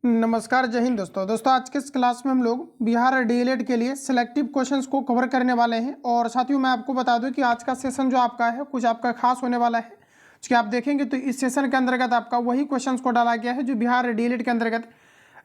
नमस्कार, जय हिंद दोस्तों। आज के इस क्लास में हम लोग बिहार डीएलएड के लिए सिलेक्टिव क्वेश्चंस को कवर करने वाले हैं। और साथियों मैं आपको बता दूं कि आज का सेशन जो आपका है कुछ आपका खास होने वाला है। कि आप देखेंगे तो इस सेशन के अंतर्गत आपका वही क्वेश्चंस को डाला गया है जो बिहार डीएलएड के अंतर्गत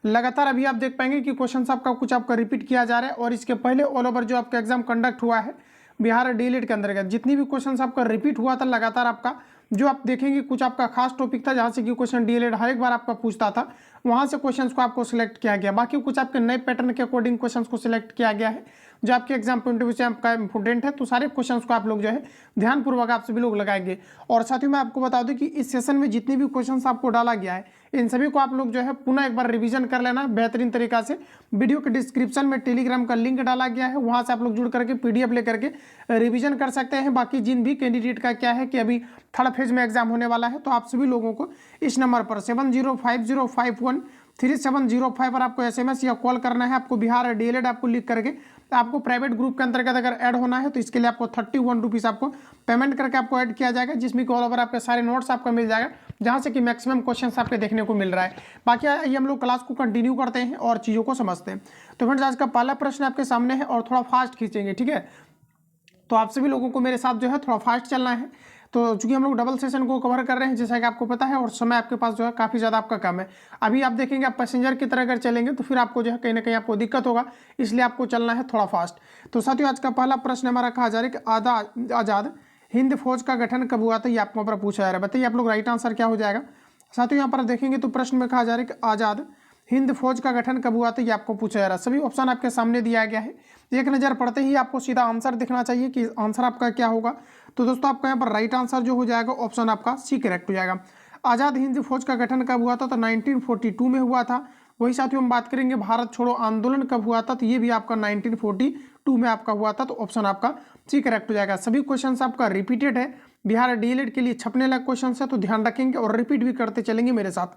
लगातार अभी आप देख पाएंगे कि क्वेश्चंस आपका कुछ आपका रिपीट किया जा रहा है। और इसके पहले ऑल ओवर जो आपका एग्जाम कंडक्ट हुआ है बिहार डीएलएड के अंतर्गत जितनी भी क्वेश्चंस आपका रिपीट हुआ था लगातार आपका जो आप देखेंगे कुछ आपका खास टॉपिक था जहां से कि क्वेश्चन डीएलएड हर एक बार आपका पूछता था, वहां से क्वेश्चंस को आपको सिलेक्ट किया गया। बाकी कुछ आपके नए पैटर्न के अकॉर्डिंग क्वेश्चंस को सिलेक्ट किया गया है जो आपके एग्जाम पॉइंट ऑफ व्यू से आपका इंपॉर्टेंट है। तो सारे क्वेश्चंस को आप लोग जो है ध्यानपूर्वक आप सभी लोग लगाएंगे। और साथ ही मैं आपको बता दूं कि इस सेशन में जितनी भी क्वेश्चंस आपको डाला गया है इन सभी को आप लोग जो है पुनः एक बार रिवीजन कर लेना बेहतरीन तरीका से। वीडियो के डिस्क्रिप्शन में टेलीग्राम का लिंक डाला गया है, वहां से आप लोग जुड़ करके पीडीएफ लेकर के रिवीजन कर सकते हैं। बाकी जिन भी कैंडिडेट का क्या है कि अभी थर्ड फेज में एग्जाम होने वाला है तो आप सभी लोगों को इस नंबर पर 7050513705 पर आपको एसएमएस या कॉल करना है। आपको बिहार डीएलएड आपको लिख करके आपको प्राइवेट ग्रुप के अंतर्गत अगर ऐड होना है तो इसके लिए आपको 31 रुपीज़ आपको पेमेंट करके आपको ऐड किया जाएगा, जिसमें कि ऑल ओवर आपके सारे नोट्स आपका मिल जाएगा जहां से कि मैक्सिमम क्वेश्चंस आपके देखने को मिल रहा है। बाकी आइए हम लोग क्लास को कंटिन्यू करते हैं और चीज़ों को समझते हैं। तो फ्रेंड्स आज का पहला प्रश्न आपके सामने है और थोड़ा फास्ट खींचेंगे, ठीक है। तो आप सभी लोगों को मेरे साथ जो है थोड़ा फास्ट चलना है। तो चूंकि हम लोग डबल सेशन को कवर कर रहे हैं जैसा कि आपको पता है और समय आपके पास जो है काफ़ी ज़्यादा आपका कम है। अभी आप देखेंगे आप पैसेंजर की तरह अगर चलेंगे तो फिर आपको जो है कहीं ना कहीं आपको दिक्कत होगा, इसलिए आपको चलना है थोड़ा फास्ट। तो साथियों आज का पहला प्रश्न हमारा कहा जा रहा है कि आज़ाद हिंद फौज का गठन कब हुआ था, ये आपको पर पूछा जा रहा है। बताइए आप लोग राइट आंसर क्या हो जाएगा। साथियों यहाँ पर देखेंगे तो प्रश्न में कहा जा रहा है कि आज़ाद हिंद फौज का गठन कब हुआ था, ये आपको पूछा जा रहा है। सभी ऑप्शन आपके सामने दिया गया है, एक नज़र पड़ते ही आपको सीधा आंसर दिखना चाहिए कि आंसर आपका क्या होगा। तो दोस्तों आपका यहाँ पर राइट आंसर जो हो जाएगा ऑप्शन आपका सी करेक्ट हो जाएगा। आज़ाद हिंद फौज का गठन कब हुआ था तो 1942 में हुआ था। वही साथियों हम बात करेंगे भारत छोड़ो आंदोलन कब हुआ था तो ये भी आपका 1942 में आपका हुआ था। तो ऑप्शन आपका सी करेक्ट हो जाएगा। सभी क्वेश्चन आपका रिपीटेड है, बिहार डीएलएड के लिए छपने लायक क्वेश्चन है, तो ध्यान रखेंगे और रिपीट भी करते चलेंगे मेरे साथ।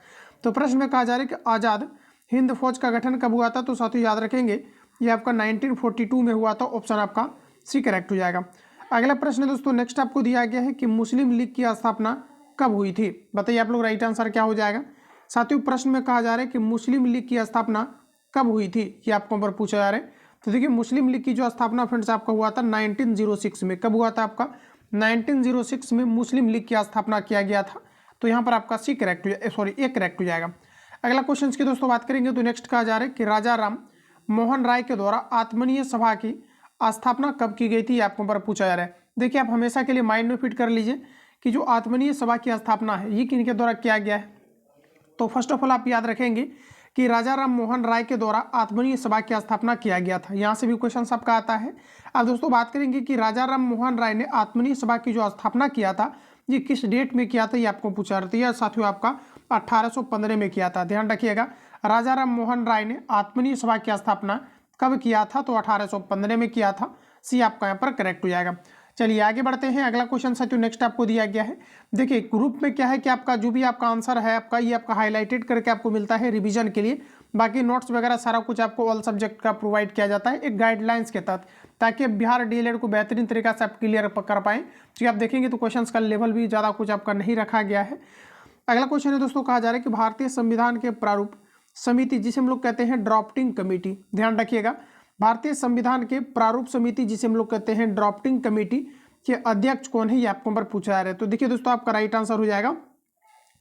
तो प्रश्न में कहा जा रहा है कि आज़ाद हिंद फौज का गठन कब हुआ था, तो साथियों याद रखेंगे ये आपका 1942 में हुआ था। ऑप्शन आपका सी करेक्ट हो जाएगा। अगला प्रश्न दोस्तों नेक्स्ट आपको दिया गया है कि मुस्लिम लीग की स्थापना कब हुई थी। बताइए आप लोग राइट आंसर क्या हो जाएगा। साथियों प्रश्न में कहा जा रहा है कि मुस्लिम लीग की स्थापना कब हुई थी, ये आपको पर पूछा जा रहा है। तो देखिए मुस्लिम लीग की जो स्थापना फ्रेंड्स आपका हुआ था 1906 में। कब हुआ था आपका 1906 में मुस्लिम लीग की स्थापना किया गया था। तो यहाँ पर आपका सी करेक्ट ए करेक्ट हो जाएगा। अगला क्वेश्चन की दोस्तों बात करेंगे तो नेक्स्ट कहा जा रहा है कि राजा राम मोहन राय के द्वारा आत्मनीय सभा की स्थापना कब की गई थी, आपको पर पूछा जा रहा है। देखिए आप हमेशा के लिए माइंड में फिट कर लीजिए कि जो आत्मनीय सभा की स्थापना है ये किनके द्वारा किया गया है। तो फर्स्ट ऑफ ऑल आप याद रखेंगे कि राजा राम मोहन राय के द्वारा आत्मनीय सभा की स्थापना किया गया था। यहाँ से भी क्वेश्चन आपका आता है। अब दोस्तों बात करेंगे कि राजा राम मोहन राय ने आत्मनीय सभा की जो स्थापना किया था ये किस डेट में किया था, ये आपको पूछा जाता है। साथियों आपका 1815 में किया था। ध्यान रखिएगा राजा राम मोहन राय ने आत्मनीय सभा की स्थापना कब किया था, तो 1815 में किया था। सी आपका यहाँ पर करेक्ट हो जाएगा। चलिए आगे बढ़ते हैं। अगला क्वेश्चन साथियों नेक्स्ट आपको दिया गया है। देखिए ग्रुप में क्या है कि आपका जो भी आपका आंसर है आपका ये आपका हाईलाइटेड करके आपको मिलता है रिवीजन के लिए। बाकी नोट्स वगैरह सारा कुछ आपको ऑल सब्जेक्ट का प्रोवाइड किया जाता है एक गाइडलाइंस के तहत, ताकि बिहार डीएलएड को बेहतरीन तरीके से आप क्लियर कर पाएँ। क्योंकि आप देखेंगे तो क्वेश्चन का लेवल भी ज़्यादा कुछ आपका नहीं रखा गया है। अगला क्वेश्चन है दोस्तों कहा जा रहा है कि भारतीय संविधान के प्रारूप समिति जिसे हम लोग कहते हैं ड्राफ्टिंग कमेटी, ध्यान रखिएगा भारतीय संविधान के प्रारूप समिति जिसे हम लोग कहते हैं ड्राफ्टिंग कमेटी के अध्यक्ष कौन है, ये आपको पर पूछा जा रहा है। तो देखिए दोस्तों आपका राइट आंसर हो जाएगा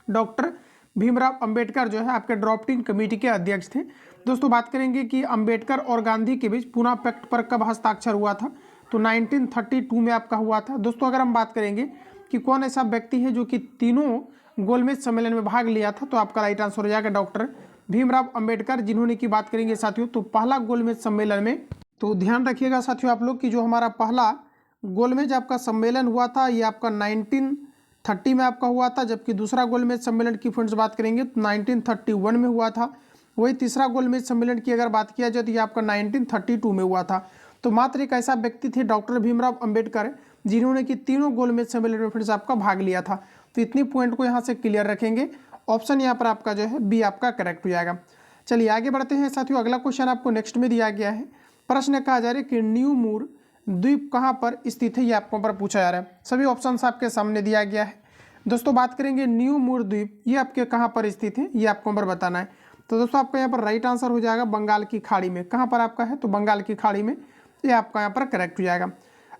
डॉक्टर भीमराव अंबेडकर जो है आपके ड्राफ्टिंग कमेटी के अध्यक्ष थे। दोस्तों बात करेंगे कि अंबेडकर और गांधी के बीच पूना पैक्ट पर कब हस्ताक्षर हुआ था, तो 1932 में आपका हुआ था। दोस्तों अगर हम बात करेंगे कि कौन ऐसा व्यक्ति है जो कि तीनों गोलमेज सम्मेलन में भाग लिया था, तो आपका राइट आंसर हो जाएगा डॉक्टर भीमराव अंबेडकर, जिन्होंने की बात करेंगे साथियों तो पहला गोलमेज सम्मेलन में। तो ध्यान रखिएगा साथियों आप लोग कि जो हमारा पहला गोलमेज आपका सम्मेलन हुआ था ये आपका 1930 में आपका हुआ था, जबकि दूसरा गोलमेज सम्मेलन की फ्रेंड्स बात करेंगे तो 1931 में हुआ था। वही तीसरा गोलमेज सम्मेलन की अगर बात किया जाए तो ये आपका 1932 में हुआ था। तो मात्र एक ऐसा व्यक्ति थे डॉक्टर भीमराव अंबेडकर जिन्होंने कि तीनों गोलमेज सम्मेलन में फ्रेंड्स आपका भाग लिया था। तो इतनी पॉइंट को यहाँ से क्लियर रखेंगे। ऑप्शन यहाँ पर आपका जो है बी आपका करेक्ट हो जाएगा। चलिए आगे बढ़ते हैं साथियों। अगला क्वेश्चन आपको नेक्स्ट में दिया गया है। प्रश्न कहा जा रहा है कि न्यू मूर द्वीप कहाँ पर स्थित है, ये आपको पर पूछा जा रहा है। सभी ऑप्शन आपके सामने दिया गया है। दोस्तों बात करेंगे न्यू मूर द्वीप ये आपके कहाँ पर स्थित है, ये आपको पर बताना है। तो दोस्तों आपका यहाँ पर राइट आंसर हो जाएगा बंगाल की खाड़ी में। कहाँ पर आपका है, तो बंगाल की खाड़ी में, ये आपका यहाँ पर करेक्ट हो जाएगा।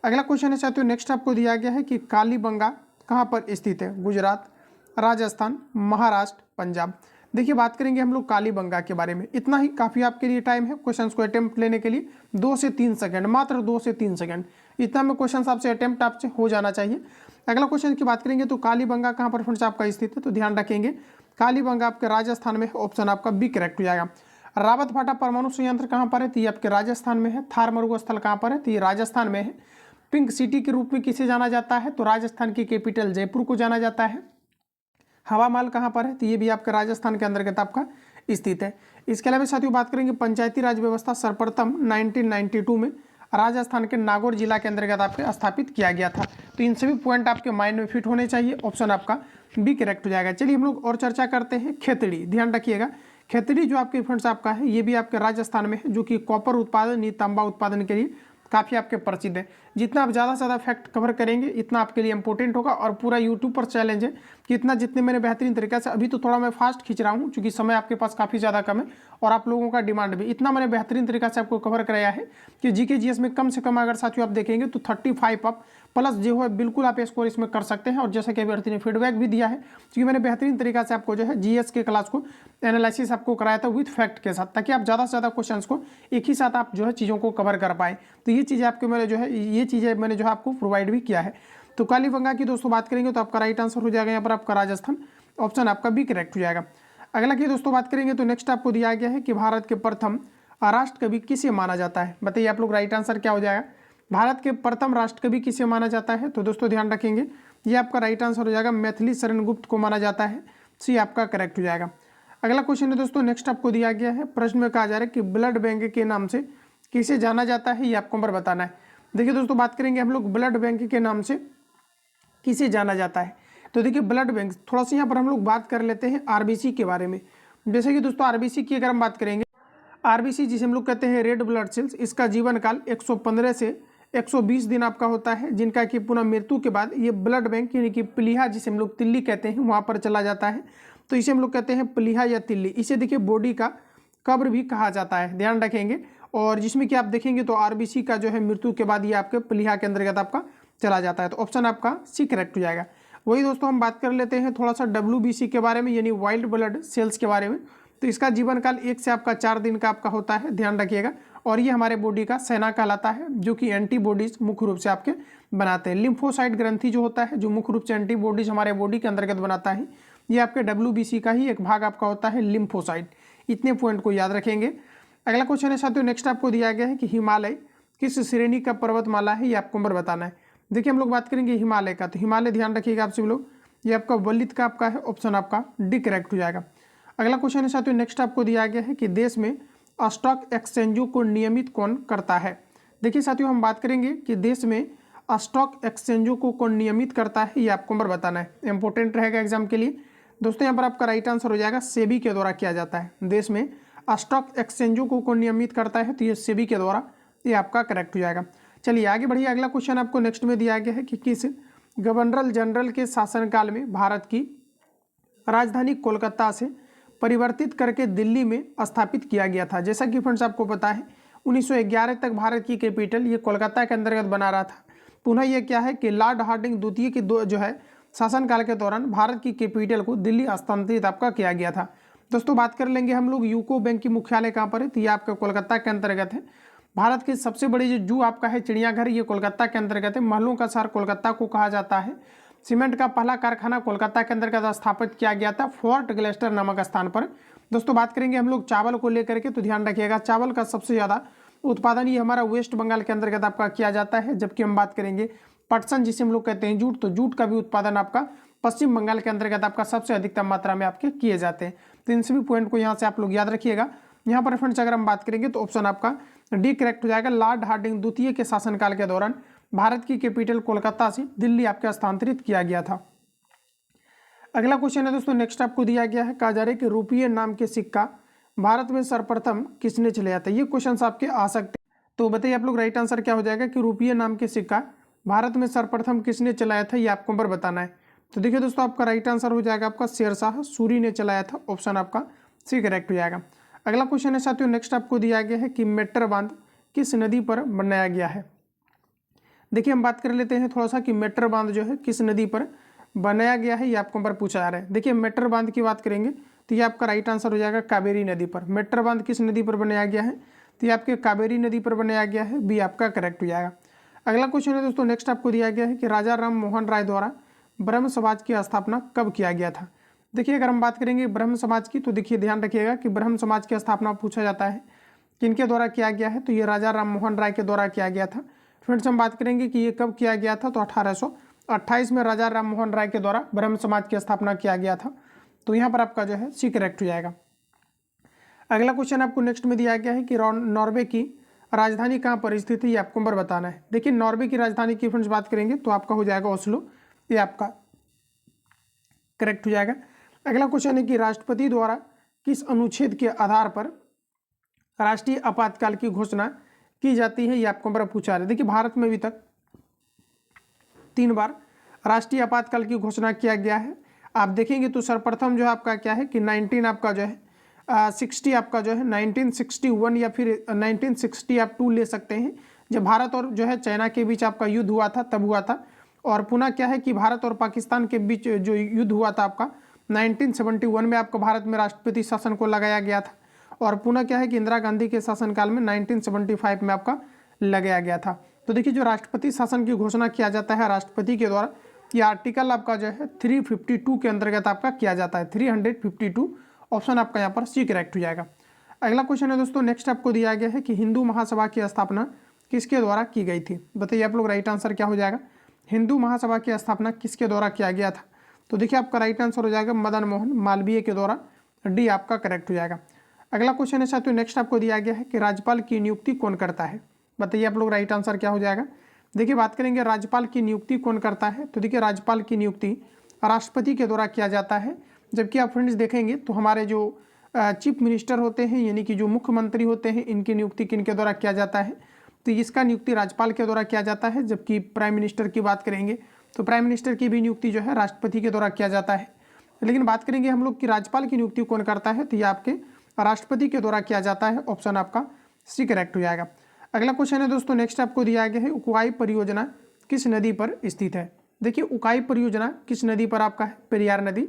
अगला क्वेश्चन है साथियों, नेक्स्ट आपको दिया गया है कि कालीबंगा कहाँ पर स्थित है, गुजरात, राजस्थान, महाराष्ट्र, पंजाब। देखिए बात करेंगे हम लोग कालीबंगा के बारे में, इतना ही काफ़ी आपके लिए टाइम है क्वेश्चंस को अटेम्प्ट लेने के लिए। 2 से 3 सेकंड, मात्र 2 से 3 सेकंड, इतना में क्वेश्चंस आपसे अटेम्प्ट आपसे हो जाना चाहिए। अगला क्वेश्चन की बात करेंगे तो कालीबंगा कहाँ पर फ्रेंड्स आपका स्थित है, तो ध्यान रखेंगे कालीबंगा आपके राजस्थान में, ऑप्शन आपका बी करेक्ट हो जाएगा। रावतभाटा परमाणु संयंत्र कहाँ पर है, तो ये आपके राजस्थान में है। थार मरुस्थल कहाँ पर है, तो ये राजस्थान में है। पिंक सिटी के रूप में किसे जाना जाता है, तो राजस्थान की कैपिटल जयपुर को जाना जाता है। हवा महल कहाँ पर है, तो ये भी आपके राजस्थान के अंतर्गत आपका स्थित है। इसके अलावा साथियों बात करेंगे पंचायती राज व्यवस्था सर्वप्रथम 1992 में राजस्थान के नागौर जिला के अंतर्गत आपके स्थापित किया गया था। तो इन सभी पॉइंट आपके माइंड में फिट होने चाहिए, ऑप्शन आपका बी करेक्ट हो जाएगा। चलिए हम लोग और चर्चा करते हैं खेतड़ी। ध्यान रखिएगा खेतड़ी जो आपके फ्रेंड्स आपका है, ये भी आपके राजस्थान में है, जो कि कॉपर उत्पादन, तांबा उत्पादन के लिए काफ़ी आपके प्रसिद्ध है। जितना आप ज़्यादा से ज़्यादा फैक्ट कवर करेंगे इतना आपके लिए इंपॉर्टेंट होगा। और पूरा यूट्यूब पर चैलेंज है कि इतना जितने मैंने बेहतरीन तरीके से, अभी तो थोड़ा मैं फास्ट खींच रहा हूँ क्योंकि समय आपके पास काफ़ी ज़्यादा कम है और आप लोगों का डिमांड भी, इतना मैंने बेहतरीन तरीके से आपको कवर कराया है कि जीके जीएस में कम से कम अगर साथियों आप देखेंगे तो 35 अप प्लस जो है बिल्कुल आप स्कोर इसमें कर सकते हैं। और जैसा कि अभ्यर्थी ने फीडबैक भी दिया है, क्योंकि मैंने बेहतरीन तरीका से आपको जो है जीएस के क्लास को एनालिसिस आपको कराया था विथ फैक्ट के साथ, ताकि आप ज़्यादा से ज़्यादा क्वेश्चंस को एक ही साथ आप जो है चीज़ों को कवर कर पाए। तो ये चीज़ें आपके मैंने जो है, ये चीज़ें मैंने जो है आपको प्रोवाइड भी किया है। तो कालीबंगा की दोस्तों बात करेंगे तो आपका राइट आंसर हो जाएगा यहाँ पर आपका राजस्थान, ऑप्शन आपका भी करेक्ट हो जाएगा। अगला की दोस्तों बात करेंगे तो नेक्स्ट आपको दिया गया है कि भारत के प्रथम राष्ट्र कवि किसे माना जाता है। बताइए आप लोग राइट आंसर क्या हो जाएगा, भारत के प्रथम राष्ट्र कवि किसे माना जाता है। तो दोस्तों ध्यान रखेंगे ये आपका राइट आंसर हो जाएगा मैथिली शरण गुप्त को माना जाता है, सी आपका करेक्ट हो जाएगा। अगला क्वेश्चन है दोस्तों, नेक्स्ट आपको दिया गया है, प्रश्न में कहा जा रहा है कि ब्लड बैंक के नाम से किसे जाना जाता है, ये आपको नंबर बताना है। देखिए दोस्तों बात करेंगे हम लोग ब्लड बैंक के नाम से किसे जाना जाता है। तो देखिए ब्लड बैंक, थोड़ा सा यहाँ पर हम लोग बात कर लेते हैं आरबीसी के बारे में। जैसे कि दोस्तों आरबीसी की अगर हम बात करेंगे, आरबीसी जिसे हम लोग कहते हैं रेड ब्लड सेल्स, इसका जीवन काल 115 से 120 दिन आपका होता है, जिनका कि पुनः मृत्यु के बाद ये ब्लड बैंक यानी कि प्लीहा जिसे हम लोग तिल्ली कहते हैं वहाँ पर चला जाता है। तो इसे हम लोग कहते हैं प्लीहा या तिल्ली। इसे देखिए बॉडी का कब्र भी कहा जाता है, ध्यान रखेंगे। और जिसमें कि आप देखेंगे तो आरबीसी का जो है मृत्यु के बाद ये आपके प्लीहा के अंतर्गत आपका चला जाता है। तो ऑप्शन आपका सी करेक्ट हो जाएगा। वही दोस्तों हम बात कर लेते हैं थोड़ा सा WBC के बारे में, यानी वाइल्ड ब्लड सेल्स के बारे में। तो इसका जीवन काल 1 से आपका 4 दिन का आपका होता है, ध्यान रखिएगा। और ये हमारे बॉडी का सेना कहलाता है, जो कि एंटीबॉडीज मुख्य रूप से आपके बनाते हैं। लिम्फोसाइट ग्रंथि जो होता है, जो मुख्य रूप से एंटीबॉडीज हमारे बॉडी के अंतर्गत बनाता है, ये आपके WBC का ही एक भाग आपका होता है, लिम्फोसाइट। इतने पॉइंट को याद रखेंगे। अगला क्वेश्चन है साथियों, नेक्स्ट आपको दिया गया है कि हिमालय किस श्रेणी का पर्वतमाला है, ये आपको नंबर बताना है। देखिए हम लोग बात करेंगे हिमालय का, तो हिमालय ध्यान रखिएगा आप सभी लोग, ये आपका वलित का आपका है, ऑप्शन आपका डी करेक्ट हो जाएगा। अगला क्वेश्चन है साथियों, नेक्स्ट आपको दिया गया है कि देश में स्टॉक एक्सचेंजों को नियमित कौन करता है। देखिए साथियों हम बात करेंगे कि देश में स्टॉक एक्सचेंजों को कौन नियमित करता है, ये आपको नंबर बताना है, इंपॉर्टेंट रहेगा एग्जाम के लिए। दोस्तों यहाँ पर आपका राइट आंसर हो जाएगा सेबी के द्वारा किया जाता है। देश में स्टॉक एक्सचेंजों को कौन नियमित करता है, तो ये सेबी के द्वारा, ये आपका करेक्ट हो जाएगा। चलिए आगे बढ़िए। अगला क्वेश्चन आपको नेक्स्ट में दिया गया है कि किस गवर्नर जनरल के शासनकाल में भारत की राजधानी कोलकाता से परिवर्तित करके दिल्ली में स्थापित किया गया था। जैसा कि फ्रेंड्स आपको पता है 1911 तक भारत की कैपिटल ये कोलकाता के अंतर्गत बना रहा था। पुनः ये क्या है कि लॉर्ड हार्डिंग द्वितीय की जो है शासनकाल के दौरान भारत की कैपिटल को दिल्ली हस्तांतरित आपका किया गया था। दोस्तों बात कर लेंगे हम लोग यूको बैंक की मुख्यालय कहाँ पर है, तो ये आपका कोलकाता के अंतर्गत है। भारत की सबसे बड़ी जो जू आपका है चिड़ियाघर, ये कोलकाता के अंतर्गत है। महलों का शहर कोलकाता को कहा जाता है। सीमेंट का पहला कारखाना कोलकाता के अंतर्गत स्थापित किया गया था, फोर्ट ग्लेस्टर नामक स्थान पर। दोस्तों बात करेंगे हम लोग चावल को लेकर के, तो ध्यान रखिएगा चावल का सबसे ज़्यादा उत्पादन ये हमारा वेस्ट बंगाल के अंतर्गत आपका किया जाता है। जबकि हम बात करेंगे पटसन जिसे हम लोग कहते हैं जूट, तो जूट का भी उत्पादन आपका पश्चिम बंगाल के अंतर्गत आपका सबसे अधिकतम मात्रा में आपके किए जाते हैं। तो इन सभी पॉइंट को यहाँ से आप लोग याद रखिएगा। यहाँ पर फ्रेंड्स अगर हम बात करेंगे तो ऑप्शन आपका डी करेक्ट हो जाएगा। लॉर्ड हार्डिंग द्वितीय के शासनकाल के दौरान भारत की कैपिटल कोलकाता से दिल्ली आपके स्थानांतरित किया गया था। अगला क्वेश्चन है दोस्तों, नेक्स्ट आपको दिया गया है, कहा जा रहा है कि रुपये नाम के सिक्का भारत में सर्वप्रथम किसने चलाया था। ये क्वेश्चन आपके आ सकते हैं, तो बताइए आप लोग राइट आंसर क्या हो जाएगा कि रुपये नाम के सिक्का भारत में सर्वप्रथम किसने चलाया था, ये आपको नंबर बताना है। तो देखिए दोस्तों आपका राइट आंसर हो जाएगा आपका शेरशाह सूरी ने चलाया था, ऑप्शन आपका सी करेक्ट हो जाएगा। अगला क्वेश्चन है साथियों, नेक्स्ट आपको दिया गया है कि मेट्टर बांध किस नदी पर बनाया गया है। देखिए हम बात कर लेते हैं थोड़ा सा कि मेट्टर बांध जो है किस नदी पर बनाया गया है, ये आपको पर पूछा जा रहा है। देखिए मेट्टर बांध की बात करेंगे तो ये आपका राइट आंसर हो जाएगा कावेरी नदी पर। मेट्टर बांध किस नदी पर बनाया गया है, तो ये आपके कावेरी नदी पर बनाया गया है, बी आपका करेक्ट हो जाएगा। अगला क्वेश्चन है दोस्तों, नेक्स्ट आपको दिया गया है कि राजा राम मोहन राय द्वारा ब्रह्म समाज की स्थापना कब किया गया था। देखिए अगर हम बात करेंगे ब्रह्म समाज की, तो देखिए ध्यान रखिएगा कि ब्रह्म समाज की स्थापना पूछा जाता है किनके द्वारा किया गया है, तो ये राजा राम मोहन राय के द्वारा किया गया था। फ्रेंड्स हम बात करेंगे कि ये कब किया गया था, तो 1828 में राजा राम मोहन राय के द्वारा ब्रह्म समाज की स्थापना किया गया था। तो यहाँ पर आपका जो है सी करेक्ट हो जाएगा। अगला क्वेश्चन आपको नेक्स्ट में दिया गया है कि नॉर्वे की राजधानी कहाँ पर स्थित है, ये आपको नंबर बताना है। देखिए नॉर्वे की राजधानी की फ्रेंड्स बात करेंगे तो आपका हो जाएगा ओस्लो, ये आपका करेक्ट हो जाएगा। अगला क्वेश्चन है कि राष्ट्रपति द्वारा किस अनुच्छेद के आधार पर राष्ट्रीय आपातकाल की घोषणा की जाती है, ये आपको नंबर पूछा जा रहा है। देखिए भारत में अभी तक 3 बार राष्ट्रीय आपातकाल की घोषणा किया गया है। आप देखेंगे तो सर्वप्रथम जो है आपका क्या है कि 19 आपका जो है 60 आपका जो है 1961 या फिर 1960 आप 2 ले सकते हैं, जब भारत और जो है चाइना के बीच आपका युद्ध हुआ था तब हुआ था। और पुनः क्या है कि भारत और पाकिस्तान के बीच जो युद्ध हुआ था आपका 1971 में आपका भारत में राष्ट्रपति शासन को लगाया गया था। और पुनः क्या है कि इंदिरा गांधी के शासनकाल में 1975 में आपका लगाया गया था। तो देखिए जो राष्ट्रपति शासन की घोषणा किया जाता है राष्ट्रपति के द्वारा, ये आर्टिकल आपका जो है 352 के अंतर्गत आपका किया जाता है, 352 ऑप्शन आपका यहाँ पर सी करेक्ट हो जाएगा। अगला क्वेश्चन है दोस्तों, नेक्स्ट आपको दिया गया है कि हिंदू महासभा की स्थापना किसके द्वारा की गई थी। बताइए आप लोग राइट आंसर क्या हो जाएगा, हिंदू महासभा की स्थापना किसके द्वारा किया गया था। तो देखिए आपका राइट आंसर हो जाएगा मदन मोहन मालवीय के द्वारा, डी आपका करेक्ट हो जाएगा। अगला क्वेश्चन है साथियों, नेक्स्ट आपको दिया गया है कि राज्यपाल की नियुक्ति कौन करता है। बताइए आप लोग राइट आंसर क्या हो जाएगा। देखिए बात करेंगे राज्यपाल की नियुक्ति कौन करता है, तो देखिए राज्यपाल की नियुक्ति राष्ट्रपति के द्वारा किया जाता है। जबकि आप फ्रेंड्स देखेंगे तो हमारे जो चीफ मिनिस्टर होते हैं यानी कि जो मुख्यमंत्री होते हैं, इनकी नियुक्ति किनके द्वारा किया जाता है, तो इसका नियुक्ति राज्यपाल के द्वारा किया जाता है। जबकि प्राइम मिनिस्टर की बात करेंगे तो प्राइम मिनिस्टर की भी नियुक्ति जो है राष्ट्रपति के द्वारा किया जाता है। लेकिन बात करेंगे हम लोग कि राज्यपाल की नियुक्ति कौन करता है, तो ये आपके राष्ट्रपति के द्वारा किया जाता है, ऑप्शन आपका सी करेक्ट हो जाएगा। अगला क्वेश्चन है दोस्तों, नेक्स्ट आपको दिया गया है उकाई परियोजना किस नदी पर स्थित है। देखिए उकाई परियोजना किस नदी पर आपका है, पेरियार नदी,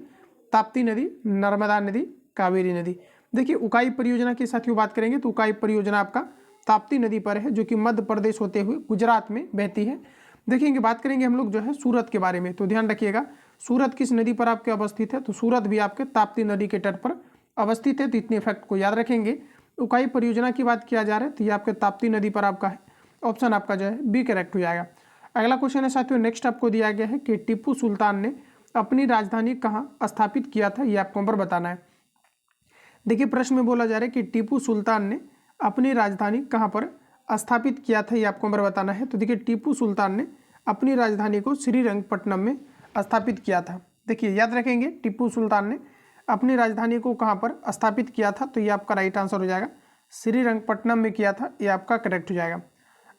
ताप्ती नदी, नर्मदा नदी, कावेरी नदी। देखिए उकाई परियोजना की साथियों बात करेंगे तो उकाई परियोजना आपका ताप्ती नदी पर है, जो कि मध्य प्रदेश होते हुए गुजरात में बहती है। देखेंगे बात करेंगे हम लोग जो है सूरत के बारे में, तो ध्यान रखिएगा सूरत किस नदी पर आपके अवस्थित है, तो सूरत भी आपके ताप्ती नदी के तट पर अवस्थित है। तो इतने फैक्ट को याद रखेंगे। उकाई परियोजना की बात किया जा रहा है तो ये आपके ताप्ती नदी पर आपका है, ऑप्शन आपका जो है बी करेक्ट हो जाएगा। अगला क्वेश्चन है साथियों, नेक्स्ट आपको दिया गया है कि टीपू सुल्तान ने अपनी राजधानी कहाँ स्थापित किया था, ये आपको नंबर बताना है। देखिए प्रश्न में बोला जा रहा है कि टीपू सुल्तान ने अपनी राजधानी कहाँ पर स्थापित किया था, ये आपको नंबर बताना है। तो देखिए टीपू सुल्तान ने अपनी राजधानी को श्रीरंगपट्टनम में स्थापित किया था। देखिए याद रखेंगे टीपू सुल्तान ने अपनी राजधानी को कहाँ पर स्थापित किया था, तो ये आपका राइट आंसर हो जाएगा श्रीरंगपट्टनम में किया था, ये आपका करेक्ट हो जाएगा।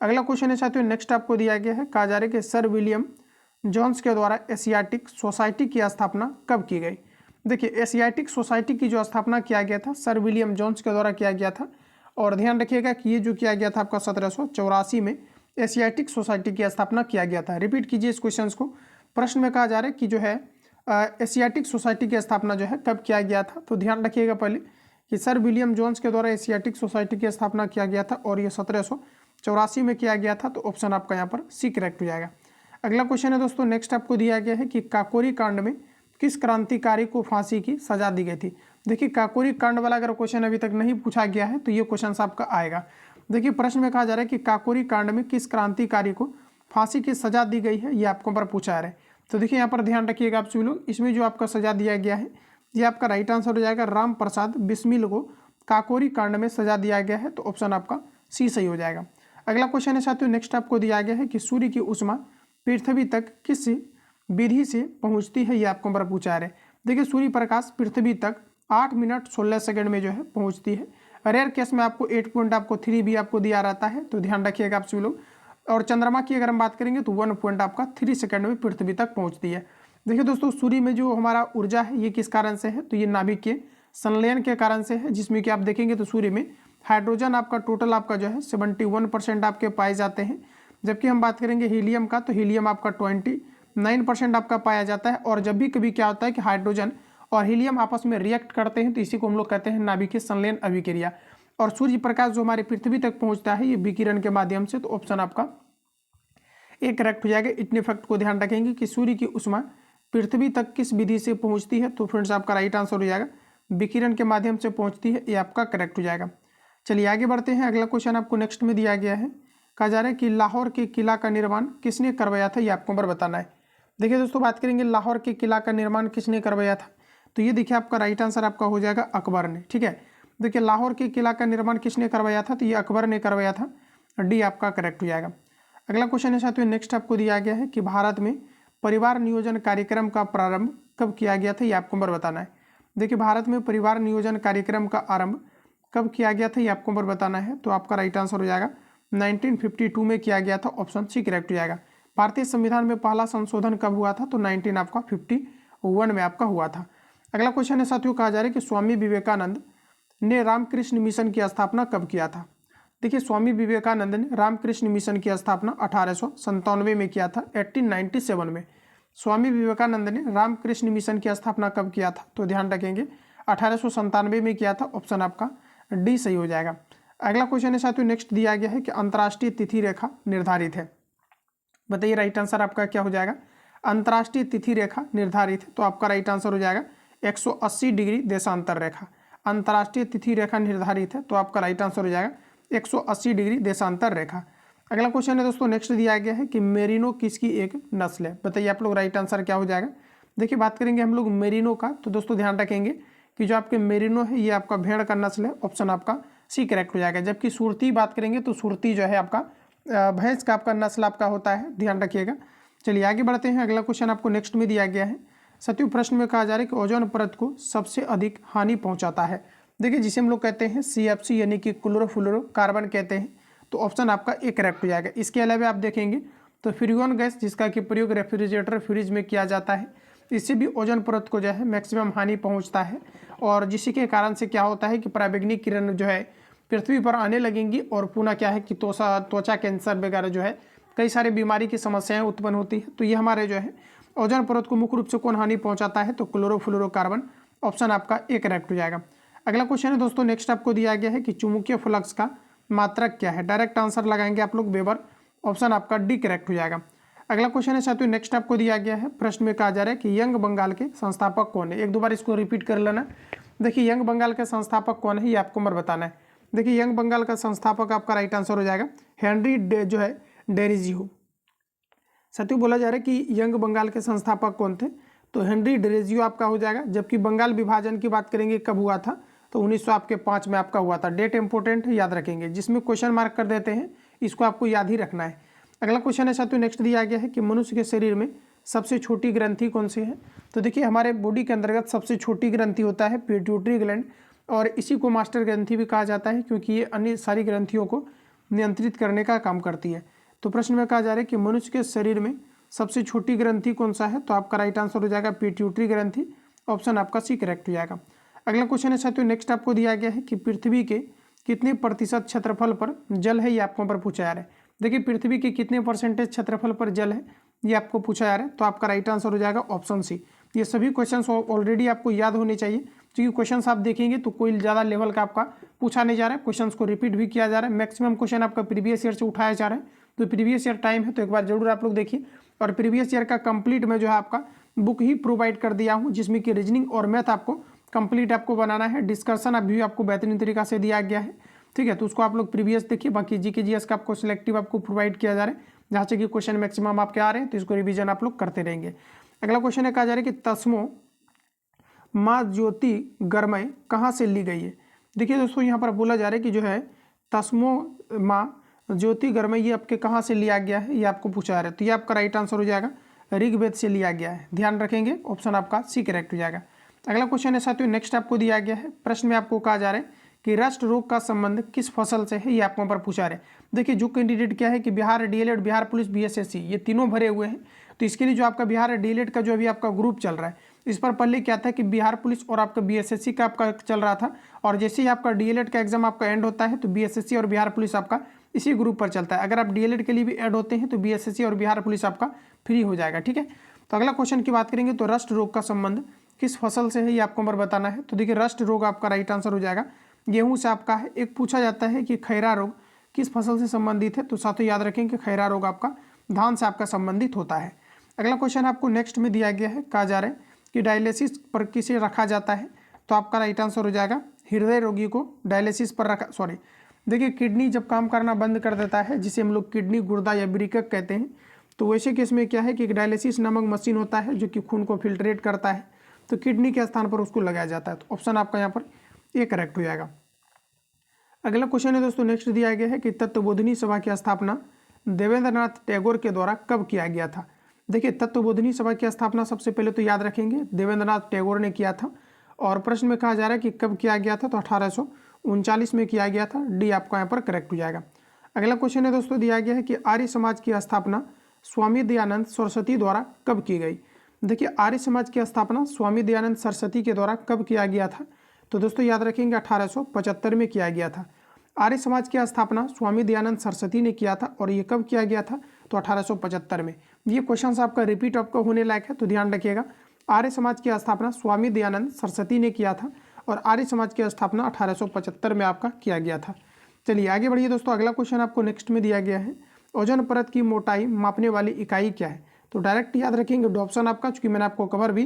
अगला क्वेश्चन है साथियों, नेक्स्ट आपको दिया गया है, कहा जा रहा है कि सर विलियम जोन्स के द्वारा एशियाटिक सोसाइटी की स्थापना कब की गई। देखिए एशियाटिक सोसाइटी की जो स्थापना किया गया था सर विलियम जोन्स के द्वारा किया गया था। और ध्यान रखिएगा कि ये जो किया गया था आपका 1784 में एशियाटिक सोसाइटी की स्थापना किया गया था। रिपीट कीजिए इस क्वेश्चन को। प्रश्न में कहा जा रहा है कि जो है एशियाटिक सोसाइटी की स्थापना जो है कब किया गया था, तो ध्यान रखिएगा पहले कि सर विलियम जोन्स के द्वारा एशियाटिक सोसाइटी की स्थापना किया गया था और ये 1784 में किया गया था, तो ऑप्शन आपका यहाँ पर सी करेक्ट हो जाएगा। अगला क्वेश्चन है दोस्तों, नेक्स्ट आपको दिया गया है कि काकोरी कांड में किस क्रांतिकारी को फांसी की सजा दी गई थी। देखिए काकोरी कांड वाला अगर क्वेश्चन अभी तक नहीं पूछा गया है तो ये क्वेश्चन आपका आएगा। देखिए प्रश्न में कहा जा रहा है कि काकोरी कांड में किस क्रांतिकारी को फांसी की सजा दी गई है, ये आपको पर पूछा रहा है। तो देखिए यहाँ पर ध्यान रखिएगा आप सभी लोग, इसमें जो आपका सजा दिया गया है ये आपका राइट आंसर हो जाएगा राम प्रसाद बिस्मिल को काकोरी कांड में सजा दिया गया है, तो ऑप्शन आपका सी सही हो जाएगा। अगला क्वेश्चन है साथियों, नेक्स्ट आपको दिया गया है कि सूर्य की ऊष्मा पृथ्वी तक किस विधि से पहुंचती है, ये आपको पर पूछा रहे। देखिए सूर्य प्रकाश पृथ्वी तक 8 मिनट 16 सेकंड में जो है पहुंचती है। रेयर केस में आपको 8 पॉइंट आपको 3 भी आपको दिया रहता है, तो ध्यान रखिएगा आप सभी लोग। और चंद्रमा की अगर हम बात करेंगे तो 1 पॉइंट आपका 3 सेकंड में पृथ्वी तक पहुंचती है। देखिए दोस्तों सूर्य में जो हमारा ऊर्जा है ये किस कारण से है, तो ये नाभिक के संलयन के कारण से है, जिसमें कि आप देखेंगे तो सूर्य में हाइड्रोजन आपका टोटल आपका जो है 71% आपके पाए जाते हैं। जबकि हम बात करेंगे हीलियम का, तो हीलियम आपका 29% आपका पाया जाता है। और जब भी कभी क्या होता है कि हाइड्रोजन और हीलियम आपस में रिएक्ट करते हैं तो इसी को हम लोग कहते हैं नाभिकीय संलयन अभिक्रिया। और सूर्य प्रकाश जो हमारे पृथ्वी तक पहुंचता है ये विकिरण के माध्यम से, तो ऑप्शन आपका एक करेक्ट हो जाएगा। इतने फैक्ट को ध्यान रखेंगे कि सूर्य की ऊष्मा पृथ्वी तक किस विधि से पहुंचती है, तो फ्रेंड्स आपका राइट आंसर हो जाएगा विकिरण के माध्यम से पहुंचती है, ये आपका करेक्ट हो जाएगा। चलिए आगे बढ़ते हैं। अगला क्वेश्चन आपको नेक्स्ट में दिया गया है, कहा जा रहा है कि लाहौर के किला का निर्माण किसने करवाया था, ये आपको नंबर बताना है। देखिए दोस्तों, बात करेंगे लाहौर के किला का निर्माण किसने करवाया था, तो ये देखिए आपका राइट आंसर आपका हो जाएगा अकबर ने। ठीक है, देखिए लाहौर के किला का निर्माण किसने करवाया था, तो ये अकबर ने करवाया था, डी आपका करेक्ट हो जाएगा। अगला क्वेश्चन है साथियों, नेक्स्ट आपको दिया गया है कि भारत में परिवार नियोजन कार्यक्रम का प्रारंभ कब किया गया था, ये आपको नंबर बताना है। देखिए भारत में परिवार नियोजन कार्यक्रम का आरंभ कब किया गया था, ये आपको नंबर बताना है। तो आपका राइट आंसर हो जाएगा 1952 में किया गया था, ऑप्शन सी करेक्ट हो जाएगा। भारतीय संविधान में पहला संशोधन कब हुआ था, तो 1951 में आपका हुआ था। अगला क्वेश्चन है साथियों, कहा जा रहा है कि स्वामी विवेकानंद ने रामकृष्ण मिशन की स्थापना कब किया था। देखिए स्वामी विवेकानंद ने रामकृष्ण मिशन की स्थापना 1897 में किया था, 1897 में। स्वामी विवेकानंद ने रामकृष्ण मिशन की स्थापना कब किया था, तो ध्यान रखेंगे 1897 में किया था, ऑप्शन आपका डी सही हो जाएगा। अगला क्वेश्चन है साथियों, नेक्स्ट दिया गया है कि अंतर्राष्ट्रीय तिथि रेखा निर्धारित है, बताइए राइट आंसर आपका क्या हो जाएगा। अंतर्राष्ट्रीय तिथि रेखा निर्धारित है, तो आपका राइट आंसर हो जाएगा 180 डिग्री देशांतर रेखा। अंतर्राष्ट्रीय तिथि रेखा निर्धारित है, तो आपका राइट आंसर हो जाएगा 180 डिग्री देशांतर रेखा। अगला क्वेश्चन है दोस्तों, नेक्स्ट दिया गया है कि मेरिनो किसकी एक नस्ल है, बताइए आप लोग राइट आंसर क्या हो जाएगा। देखिए बात करेंगे हम लोग मेरिनो का, तो दोस्तों ध्यान रखेंगे कि जो आपके मेरिनो है ये आपका भेड़ का नस्ल है, ऑप्शन आपका सी करेक्ट हो जाएगा। जबकि सुरती बात करेंगे तो सुरती जो है आपका भैंस का आपका नस्ल आपका होता है, ध्यान रखिएगा। चलिए आगे बढ़ते हैं। अगला क्वेश्चन आपको नेक्स्ट में दिया गया है, साथियों प्रश्न में कहा जा रहा है कि ओजोन परत को सबसे अधिक हानि पहुंचाता है, देखिए जिसे हम लोग कहते हैं CFC यानी कि क्लोरोफ्लोरोकार्बन कहते हैं, तो ऑप्शन आपका ए करेक्ट हो जाएगा। इसके अलावा आप देखेंगे तो फ्रिगोन गैस जिसका कि प्रयोग रेफ्रिजरेटर फ्रिज में किया जाता है, इससे भी ओजोन परत को जो है मैक्सिमम हानि पहुंचता है। और जिसी के कारण से क्या होता है कि पराबैंगनी किरण जो है पृथ्वी पर आने लगेंगी और पुनः क्या है कि त्वचा कैंसर वगैरह जो है कई सारी बीमारी की समस्याएं उत्पन्न होती है। तो ये हमारे जो है ओजोन परत को मुख्य रूप से कौन हानि पहुंचाता है, तो क्लोरोफ्लोरोकार्बन, ऑप्शन आपका ए करेक्ट हो जाएगा। अगला क्वेश्चन है दोस्तों, नेक्स्ट आपको दिया गया है कि चुंबकीय फ्लक्स का मात्रक क्या है, डायरेक्ट आंसर लगाएंगे आप लोग वेबर, ऑप्शन आपका डी करेक्ट हो जाएगा। अगला क्वेश्चन है साथियों, नेक्स्ट आपको दिया गया है, प्रश्न में कहा जा रहा है कि यंग बंगाल के संस्थापक कौन है, एक दो बार इसको रिपीट कर लेना। देखिए यंग बंगाल के संस्थापक कौन है, ये आपको नंबर बताना है। देखिए यंग बंगाल का संस्थापक आपका राइट आंसर हो जाएगा हेनरी जो है डेरिजियो। साथियों बोला जा रहा है कि यंग बंगाल के संस्थापक कौन थे, तो हेनरी डेरिजियो आपका हो जाएगा। जबकि बंगाल विभाजन की बात करेंगे कब हुआ था, तो 1905 में आपका हुआ था। डेट इंपॉर्टेंट है, याद रखेंगे, जिसमें क्वेश्चन मार्क कर देते हैं इसको आपको याद ही रखना है। अगला क्वेश्चन है साथियों, नेक्स्ट दिया गया है कि मनुष्य के शरीर में सबसे छोटी ग्रंथि कौन सी है, तो देखिए हमारे बॉडी के अंतर्गत सबसे छोटी ग्रंथि होता है पिट्यूटरी ग्लैंड, और इसी को मास्टर ग्रंथि भी कहा जाता है क्योंकि ये अन्य सारी ग्रंथियों को नियंत्रित करने का काम करती है। तो प्रश्न में कहा जा रहा है कि मनुष्य के शरीर में सबसे छोटी ग्रंथि कौन सा है, तो आपका राइट आंसर हो जाएगा पिट्यूटरी ग्रंथि, ऑप्शन आपका सी करेक्ट हो जाएगा। अगला क्वेश्चन है साथियों, नेक्स्ट आपको दिया गया है कि पृथ्वी के कितने प्रतिशत क्षेत्रफल पर जल है, ये आपको पर पूछा जा रहा है। देखिए पृथ्वी के कितने परसेंटेज क्षेत्रफल पर जल है, ये आपको पूछा जा रहा है, तो आपका राइट आंसर हो जाएगा ऑप्शन सी। ये सभी क्वेश्चंस ऑलरेडी आपको याद होने चाहिए, क्योंकि क्वेश्चंस आप देखेंगे तो कोई ज़्यादा लेवल का आपका पूछा नहीं जा रहा है, क्वेश्चंस को रिपीट भी किया जा रहा है। मैक्सिमम क्वेश्चन आपका प्रीवियस ईयर से उठाया जा रहा है, तो प्रीवियस ईयर टाइम है तो एक बार जरूर आप लोग देखिए। और प्रीवियस ईयर का कंप्लीट में जो है आपका बुक ही प्रोवाइड कर दिया हूँ, जिसमें कि रीजनिंग और मैथ आपको कंप्लीट आपको बनाना है। डिस्कशन अभी आपको बेहतरीन तरीका से दिया गया है, ठीक है, तो उसको आप लोग प्रीवियस देखिए। बाकी जीके जीएस का आपको सिलेक्टिव आपको प्रोवाइड किया जा रहा है, जहाँ से कि क्वेश्चन मैक्सिमम आपके आ रहे हैं, तो इसको रिवीजन आप लोग करते रहेंगे। अगला क्वेश्चन है, कहा जा रहा है कि तस्मो माँ ज्योति गरमय कहाँ से ली गई है। देखिए दोस्तों यहाँ पर बोला जा रहा है कि जो है तस्मो माँ ज्योति गरमय ये आपके कहाँ से लिया गया है, ये आपको पूछा जा रहा है। तो ये आपका राइट आंसर हो जाएगा ऋग्वेद से लिया गया है, ध्यान रखेंगे, ऑप्शन आपका सी करेक्ट हो जाएगा। अगला क्वेश्चन है साथियों, नेक्स्ट आपको दिया गया है, प्रश्न में आपको कहा जा रहा है कि रस्ट रोग का संबंध किस फसल से है, ये आपको पर पूछा रहे। देखिए जो कैंडिडेट क्या है कि Bihar DElEd, Bihar police, BSSC ये तीनों भरे हुए हैं, तो इसके लिए जो आपका बिहार डीएलएड का जो अभी आपका ग्रुप चल रहा है, इस पर पहले क्या था कि बिहार पुलिस और आपका बीएसएससी का आपका चल रहा था, और जैसे ही आपका डीएलएड का एग्जाम आपका एंड होता है तो बीएसएससी और बिहार पुलिस आपका इसी ग्रुप पर चलता है। अगर आप डीएलएड के लिए भी ऐड होते हैं तो बीएसएससी और बिहार पुलिस आपका फ्री हो जाएगा। ठीक है, तो अगला क्वेश्चन की बात करेंगे तो रस्ट रोग का संबंध किस फसल से है, ये आपको नंबर बताना है। तो देखिए रस्ट रोग आपका राइट आंसर हो जाएगा, गेहूं से आपका है। एक पूछा जाता है कि खैरा रोग किस फसल से संबंधित है, तो साथों याद रखें कि खैरा रोग आपका धान से आपका संबंधित होता है। अगला क्वेश्चन आपको नेक्स्ट में दिया गया है, कहा जा रहा है कि डायलिसिस पर किसे रखा जाता है, तो आपका राइट आंसर हो जाएगा हृदय रोगी को डायलिसिस पर रखा, सॉरी देखिए किडनी जब काम करना बंद कर देता है, जिसे हम लोग किडनी गुर्दा या ब्रिकक कहते हैं, तो वैसे केस में क्या है कि एक डायलिसिस नामक मशीन होता है जो कि खून को फिल्ट्रेट करता है, तो किडनी के स्थान पर उसको लगाया जाता है। तो ऑप्शन आपका यहाँ पर ए करेक्ट हो जाएगा। अगला क्वेश्चन है दोस्तों नेक्स्ट दिया गया है कि तत्वबोधिनी सभा की स्थापना देवेंद्रनाथ टैगोर के द्वारा कब किया गया था। देखिए तत्वबोधिनी सभा की स्थापना सबसे पहले तो याद रखेंगे देवेंद्रनाथ टैगोर ने किया था, और प्रश्न में कहा जा रहा है कि कब किया गया था, तो 1839 में किया गया था। डी आपका यहाँ पर करेक्ट हो जाएगा। अगला क्वेश्चन है दोस्तों दिया गया है कि आर्य समाज की स्थापना स्वामी दयानंद सरस्वती द्वारा कब की गई। देखिए आर्य समाज की स्थापना स्वामी दयानंद सरस्वती के द्वारा कब किया गया था, तो दोस्तों याद रखेंगे 1875 में किया गया था। आर्य समाज की स्थापना स्वामी दयानंद सरस्वती ने किया था, और ये कब किया गया था, तो 1875 में। ये क्वेश्चन आपका रिपीट आपका होने लायक है, तो ध्यान रखिएगा। आर्य समाज की स्थापना स्वामी दयानंद सरस्वती ने किया था, और आर्य समाज की स्थापना 1875 में आपका किया गया था। चलिए आगे बढ़िए दोस्तों, अगला क्वेश्चन आपको नेक्स्ट में दिया गया है, ओजोन परत की मोटाई मापने वाली इकाई क्या है। तो डायरेक्ट याद रखेंगे ऑप्शन आपका, चूंकि मैंने आपको कवर भी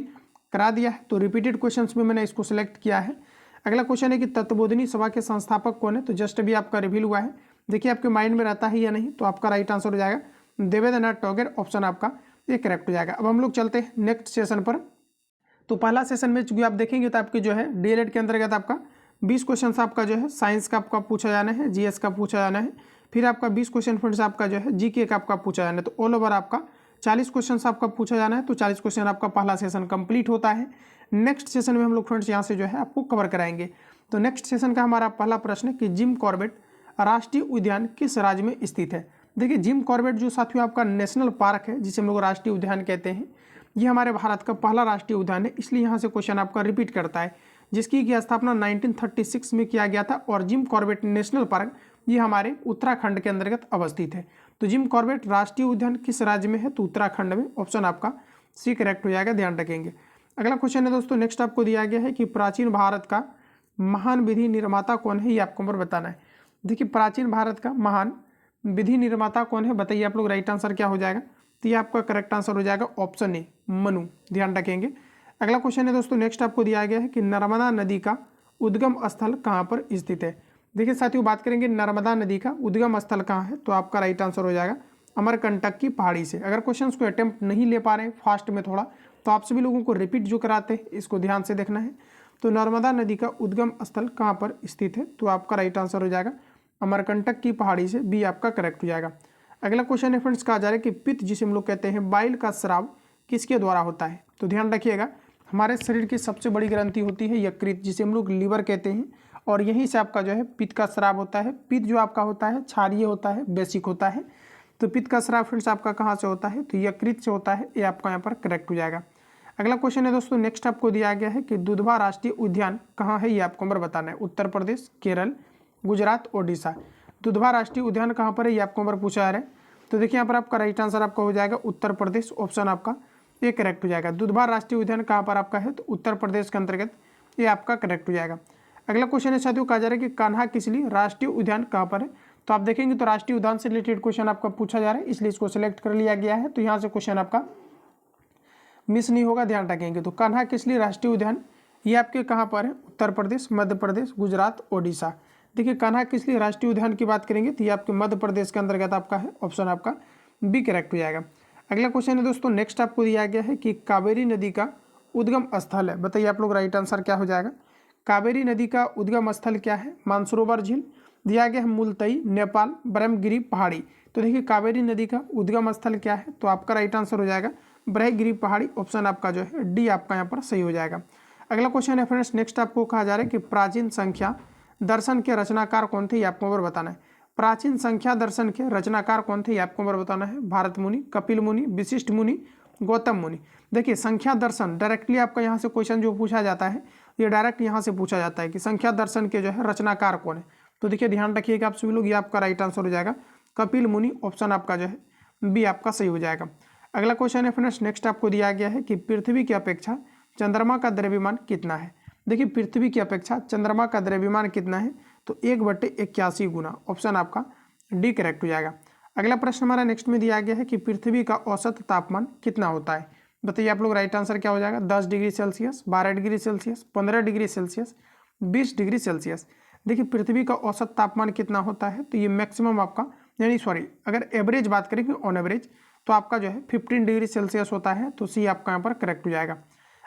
करा दिया है, तो रिपीटेड क्वेश्चन में मैंने इसको सिलेक्ट किया है। अगला क्वेश्चन है कि तत्वबोधिनी सभा के संस्थापक कौन है, तो जस्ट अभी आपका रिवील हुआ है, देखिए आपके माइंड में रहता है या नहीं, तो आपका राइट आंसर हो जाएगा देवेंद्रनाथ टैगोर, ऑप्शन आपका ये करेक्ट हो जाएगा। अब हम लोग चलते हैं नेक्स्ट सेशन पर। तो पहला सेशन में चूंकि आप देखेंगे तो आपके जो है डीएलएड के अंतर्गत आपका 20 क्वेश्चन आपका जो है साइंस का आपका पूछा जाना है, जीएस का पूछा जाना है, फिर आपका 20 क्वेश्चन फ्रेंड्स आपका जो है जीके का आपका पूछा जाना है, तो ऑल ओवर आपका 40 क्वेश्चन आपका पूछा जाना है। तो 40 क्वेश्चन आपका पहला सेशन कंप्लीट होता है। नेक्स्ट सेशन में हम लोग फ्रेंड्स यहाँ से जो है आपको कवर कराएंगे। तो नेक्स्ट सेशन का हमारा पहला प्रश्न है कि जिम कॉर्बेट राष्ट्रीय उद्यान किस राज्य में स्थित है। देखिए जिम कॉर्बेट जो साथियों आपका नेशनल पार्क है, जिसे हम लोग राष्ट्रीय उद्यान कहते हैं, ये हमारे भारत का पहला राष्ट्रीय उद्यान है, इसलिए यहाँ से क्वेश्चन आपका रिपीट करता है, जिसकी की स्थापना 1936 में किया गया था। और जिम कॉर्बेट नेशनल पार्क ये हमारे उत्तराखंड के अंतर्गत अवस्थित है। तो जिम कॉर्बेट राष्ट्रीय उद्यान किस राज्य में है, तो उत्तराखंड में, ऑप्शन आपका सी करेक्ट हो जाएगा, ध्यान रखेंगे। अगला क्वेश्चन है दोस्तों नेक्स्ट आपको दिया गया है कि प्राचीन भारत का महान विधि निर्माता कौन है, ये आपको नंबर बताना है। देखिए प्राचीन भारत का महान विधि निर्माता कौन है, बताइए आप लोग, राइट आंसर क्या हो जाएगा, तो ये आपका करेक्ट आंसर हो जाएगा ऑप्शन ए मनु, ध्यान रखेंगे। अगला क्वेश्चन है दोस्तों नेक्स्ट आपको दिया गया है कि नर्मदा नदी का उद्गम स्थल कहाँ पर स्थित है। देखिए साथियों बात करेंगे नर्मदा नदी का उद्गम स्थल कहाँ है, तो आपका राइट आंसर हो जाएगा अमरकंटक की पहाड़ी से। अगर क्वेश्चंस को अटेम्प्ट नहीं ले पा रहे हैं फास्ट में थोड़ा, तो आप सभी लोगों को रिपीट जो कराते हैं इसको ध्यान से देखना है। तो नर्मदा नदी का उद्गम स्थल कहाँ पर स्थित है, तो आपका राइट आंसर हो जाएगा अमरकंटक की पहाड़ी से, बी आपका करेक्ट हो जाएगा। अगला क्वेश्चन है फ्रेंड्स, कहा जा रहा है कि पित्त जिसे हम लोग कहते हैं बाइल का स्राव किसके द्वारा होता है। तो ध्यान रखिएगा हमारे शरीर की सबसे बड़ी ग्रंथि होती है यकृत, जिसे हम लोग लीवर कहते हैं, और यहीं से आपका जो है पित्त का स्राव होता है। पित्त जो आपका होता है क्षारीय होता है, बेसिक होता है। तो पित्त का स्राव फ्रेंड्स आपका कहाँ से होता है, तो यकृत से होता है, ये आपका यहाँ पर करेक्ट हो जाएगा। अगला क्वेश्चन है दोस्तों नेक्स्ट आपको दिया गया है कि दुधवा राष्ट्रीय उद्यान कहाँ है, ये आपको नंबर बताना है। उत्तर प्रदेश, केरल, गुजरात, ओडिशा। दुधवा राष्ट्रीय उद्यान कहाँ पर है, ये आपको नंबर पूछा जा रहा है। तो देखिए यहाँ पर आपका राइट आंसर आपका हो जाएगा उत्तर प्रदेश, ऑप्शन आपका ये करेक्ट हो जाएगा। दुधवा राष्ट्रीय उद्यान कहाँ पर आपका है, तो उत्तर प्रदेश के अंतर्गत, ये आपका करेक्ट हो जाएगा। अगला क्वेश्चन है साथियों, कहा जा रहा है कि कान्हा किसली राष्ट्रीय उद्यान कहाँ पर है। तो आप देखेंगे तो राष्ट्रीय उद्यान से रिलेटेड क्वेश्चन आपका पूछा जा रहा है, इसलिए इसको सिलेक्ट कर लिया गया है। तो यहाँ से क्वेश्चन आपका मिस नहीं होगा, ध्यान रखेंगे। तो कान्हा किसली राष्ट्रीय उद्यान ये आपके कहाँ पर है, उत्तर प्रदेश, मध्य प्रदेश, गुजरात, ओडिशा। देखिए कान्हा किसली राष्ट्रीय उद्यान की बात करेंगे तो ये आपके मध्य प्रदेश के अंतर्गत आपका है, ऑप्शन आपका बी करेक्ट हो जाएगा। अगला क्वेश्चन है दोस्तों नेक्स्ट आपको दिया गया है कि कावेरी नदी का उद्गम स्थल है, बताइए आप लोग राइट आंसर क्या हो जाएगा। कावेरी नदी का उद्गम स्थल क्या है, मानसरोवर झील, दिया गया है मुलतई, नेपाल, ब्रह्मगिरी पहाड़ी। तो देखिए कावेरी नदी का उद्गम स्थल क्या है, तो आपका राइट आंसर हो जाएगा ब्रह्मगिरी पहाड़ी, ऑप्शन आपका जो है डी आपका यहाँ पर सही हो जाएगा। अगला क्वेश्चन है फ्रेंड्स नेक्स्ट आपको कहा जा रहा है कि प्राचीन संख्या दर्शन के रचनाकार कौन थे, ये आपको नंबर बताना है। प्राचीन संख्या दर्शन के रचनाकार कौन थे, ये आपको नंबर बताना है। भारत मुनि, कपिल मुनि, विशिष्ट मुनि गौतम मुनि। देखिए संख्या दर्शन डायरेक्टली आपका यहाँ से क्वेश्चन जो पूछा जाता है ये डायरेक्ट यहाँ से पूछा जाता है कि संख्या दर्शन के जो है रचनाकार कौन है। तो देखिए ध्यान रखिएगा आप सभी लोग, ये आपका राइट आंसर हो जाएगा कपिल मुनि, ऑप्शन आपका जो है बी आपका सही हो जाएगा। अगला क्वेश्चन है फ्रेंड्स, नेक्स्ट आपको दिया गया है कि पृथ्वी की अपेक्षा चंद्रमा का द्रव्यमान कितना है। देखिए पृथ्वी की अपेक्षा चंद्रमा का द्रव्यमान कितना है, तो 1/81 गुना, ऑप्शन आपका डी करेक्ट हो जाएगा। अगला प्रश्न हमारा नेक्स्ट में दिया गया है कि पृथ्वी का औसत तापमान कितना होता है। बताइए आप लोग, राइट आंसर क्या हो जाएगा। 10 degree Celsius, 12 degree Celsius, 15 degree Celsius, 20 degree Celsius. देखिए पृथ्वी का औसत तापमान कितना होता है, तो ये मैक्सिमम आपका यानी सॉरी अगर एवरेज बात करेंगे ऑन एवरेज तो आपका जो है 15 डिग्री सेल्सियस होता है, तो सी आपका यहाँ पर करेक्ट हो जाएगा।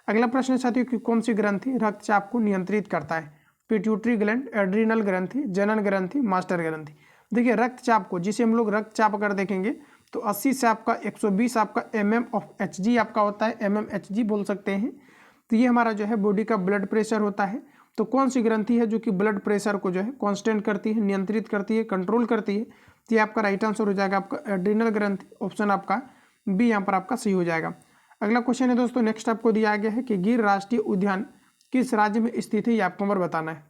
अगला प्रश्न साथियों कि कौन सी ग्रंथि रक्तचाप को नियंत्रित करता है। पिट्यूटरी ग्लैंड, एड्रिनल ग्रंथि, जनन ग्रंथि, मास्टर ग्रंथि। देखिए रक्तचाप को, जिसे हम लोग रक्तचाप अगर देखेंगे तो 80 से आपका 120 आपका mmHg आपका होता है, mmHg बोल सकते हैं। तो ये हमारा जो है बॉडी का ब्लड प्रेशर होता है। तो कौन सी ग्रंथि है जो कि ब्लड प्रेशर को जो है कांस्टेंट करती है, नियंत्रित करती है, कंट्रोल करती है, तो ये आपका राइट आंसर हो जाएगा आपका एड्रिनल ग्रंथि, ऑप्शन आपका बी यहाँ पर आपका सही हो जाएगा। अगला क्वेश्चन है दोस्तों, नेक्स्ट आपको दिया गया है कि गिर राष्ट्रीय उद्यान किस राज्य में स्थित है, ये आपको नंबर बताना है।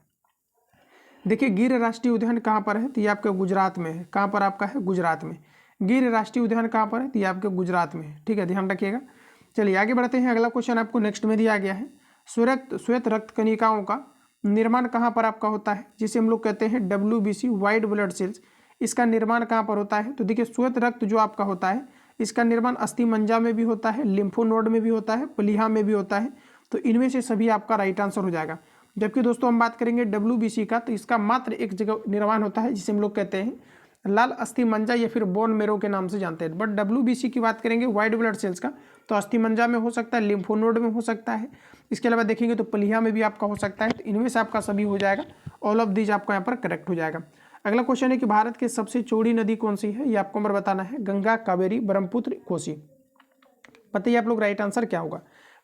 देखिए गिर राष्ट्रीय उद्यान कहाँ पर है, तो ये आपके गुजरात में है। कहाँ पर आपका है, गुजरात में। गिर राष्ट्रीय उद्यान कहाँ पर है, तो ये आपके गुजरात में है। ठीक है, ध्यान रखिएगा। चलिए आगे बढ़ते हैं। अगला क्वेश्चन आपको नेक्स्ट में दिया गया है, श्वेत रक्त कणिकाओं का निर्माण कहाँ पर आपका होता है, जिसे हम लोग कहते हैं WBC, वाइट ब्लड सेल्स। इसका निर्माण कहाँ पर होता है, तो देखिए श्वेत रक्त जो आपका होता है इसका निर्माण अस्थिमज्जा में भी होता है, लिम्फोनोड में भी होता है, प्लीहा में भी होता है। तो इनमें से सभी आपका राइट आंसर हो जाएगा। जबकि दोस्तों हम बात करेंगे WBC का, तो इसका मात्र एक जगह निर्माण होता है जिसे हम लोग कहते हैं लाल अस्थिमज्जा या फिर बोन मेरो के नाम से जानते हैं। बट WBC की बात करेंगे व्हाइट ब्लड सेल्स का, तो अस्थिमज्जा में हो सकता है, लिम्फोनोड में हो सकता है, इसके अलावा देखेंगे तो प्लीहा में भी आपका हो सकता है। तो इनमें से आपका सभी हो जाएगा, ऑल ऑफ दीज आपका यहाँ पर करेक्ट हो जाएगा। अगला क्वेश्चन है कि भारत की सबसे चौड़ी नदी कौन सी है, ये आपको नंबर बताना है। गंगा, कावेरी, ब्रह्मपुत्र, कोसी। बताइए आप लोग राइट आंसर क्या होगा।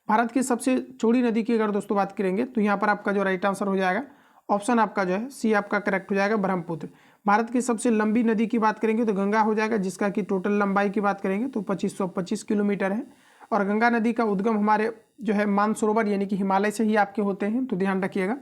भारत की सबसे चौड़ी नदी की अगर दोस्तों बात करेंगे तो यहाँ पर आपका जो राइट आंसर हो जाएगा ऑप्शन आपका जो है सी आपका करेक्ट हो जाएगा, ब्रह्मपुत्र। भारत की सबसे लंबी नदी की बात करेंगे तो गंगा हो जाएगा, जिसका कि टोटल लंबाई की बात करेंगे तो 2525 किलोमीटर है। और गंगा नदी का उद्गम हमारे जो है मानसरोवर यानी कि हिमालय से ही आपके होते हैं, तो ध्यान रखिएगा।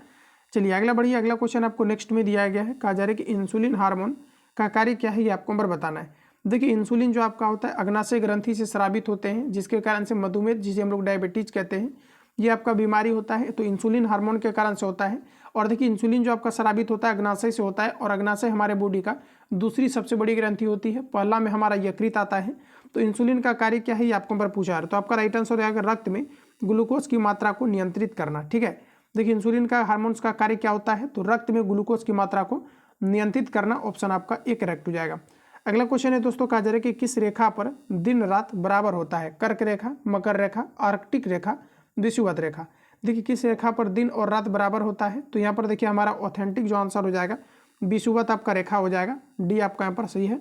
चलिए अगला बढ़िए। अगला क्वेश्चन आपको नेक्स्ट में दिया गया है, कहा जा रहा है कि इंसुलिन हार्मोन का कार्य क्या है, ये आपको नंबर बताना है। देखिए इंसुलिन जो आपका होता है अग्नाशय ग्रंथि से स्रावित होते हैं, जिसके कारण से मधुमेह, जिसे हम लोग डायबिटीज कहते हैं, ये आपका बीमारी होता है। तो इंसुलिन हार्मोन के कारण से होता है। और देखिए इंसुलिन जो आपका स्रावित होता है अग्नाशय से होता है, और अग्नाशय हमारे बॉडी का दूसरी सबसे बड़ी ग्रंथि होती है। पहला में हमारा यकृत आता है। तो इंसुलिन का कार्य क्या है, ये आपको नंबर पूछा है। तो आपका राइट आंसर हो जाएगा रक्त में ग्लूकोज की मात्रा को नियंत्रित करना। ठीक है, देखिए इंसुलिन का हार्मोन्स का कार्य क्या होता है, तो रक्त में ग्लूकोज की मात्रा को नियंत्रित करना, ऑप्शन आपका ए करेक्ट हो जाएगा। अगला क्वेश्चन है दोस्तों, कहा जा रहा है कि किस रेखा पर दिन रात बराबर होता है। कर्क रेखा, मकर रेखा, आर्कटिक रेखा, विषुवत रेखा। देखिए किस रेखा पर दिन और रात बराबर होता है, तो यहाँ पर देखिए हमारा ऑथेंटिक जो आंसर हो जाएगा विषुवत आपका रेखा हो जाएगा, डी आपका यहाँ पर सही है।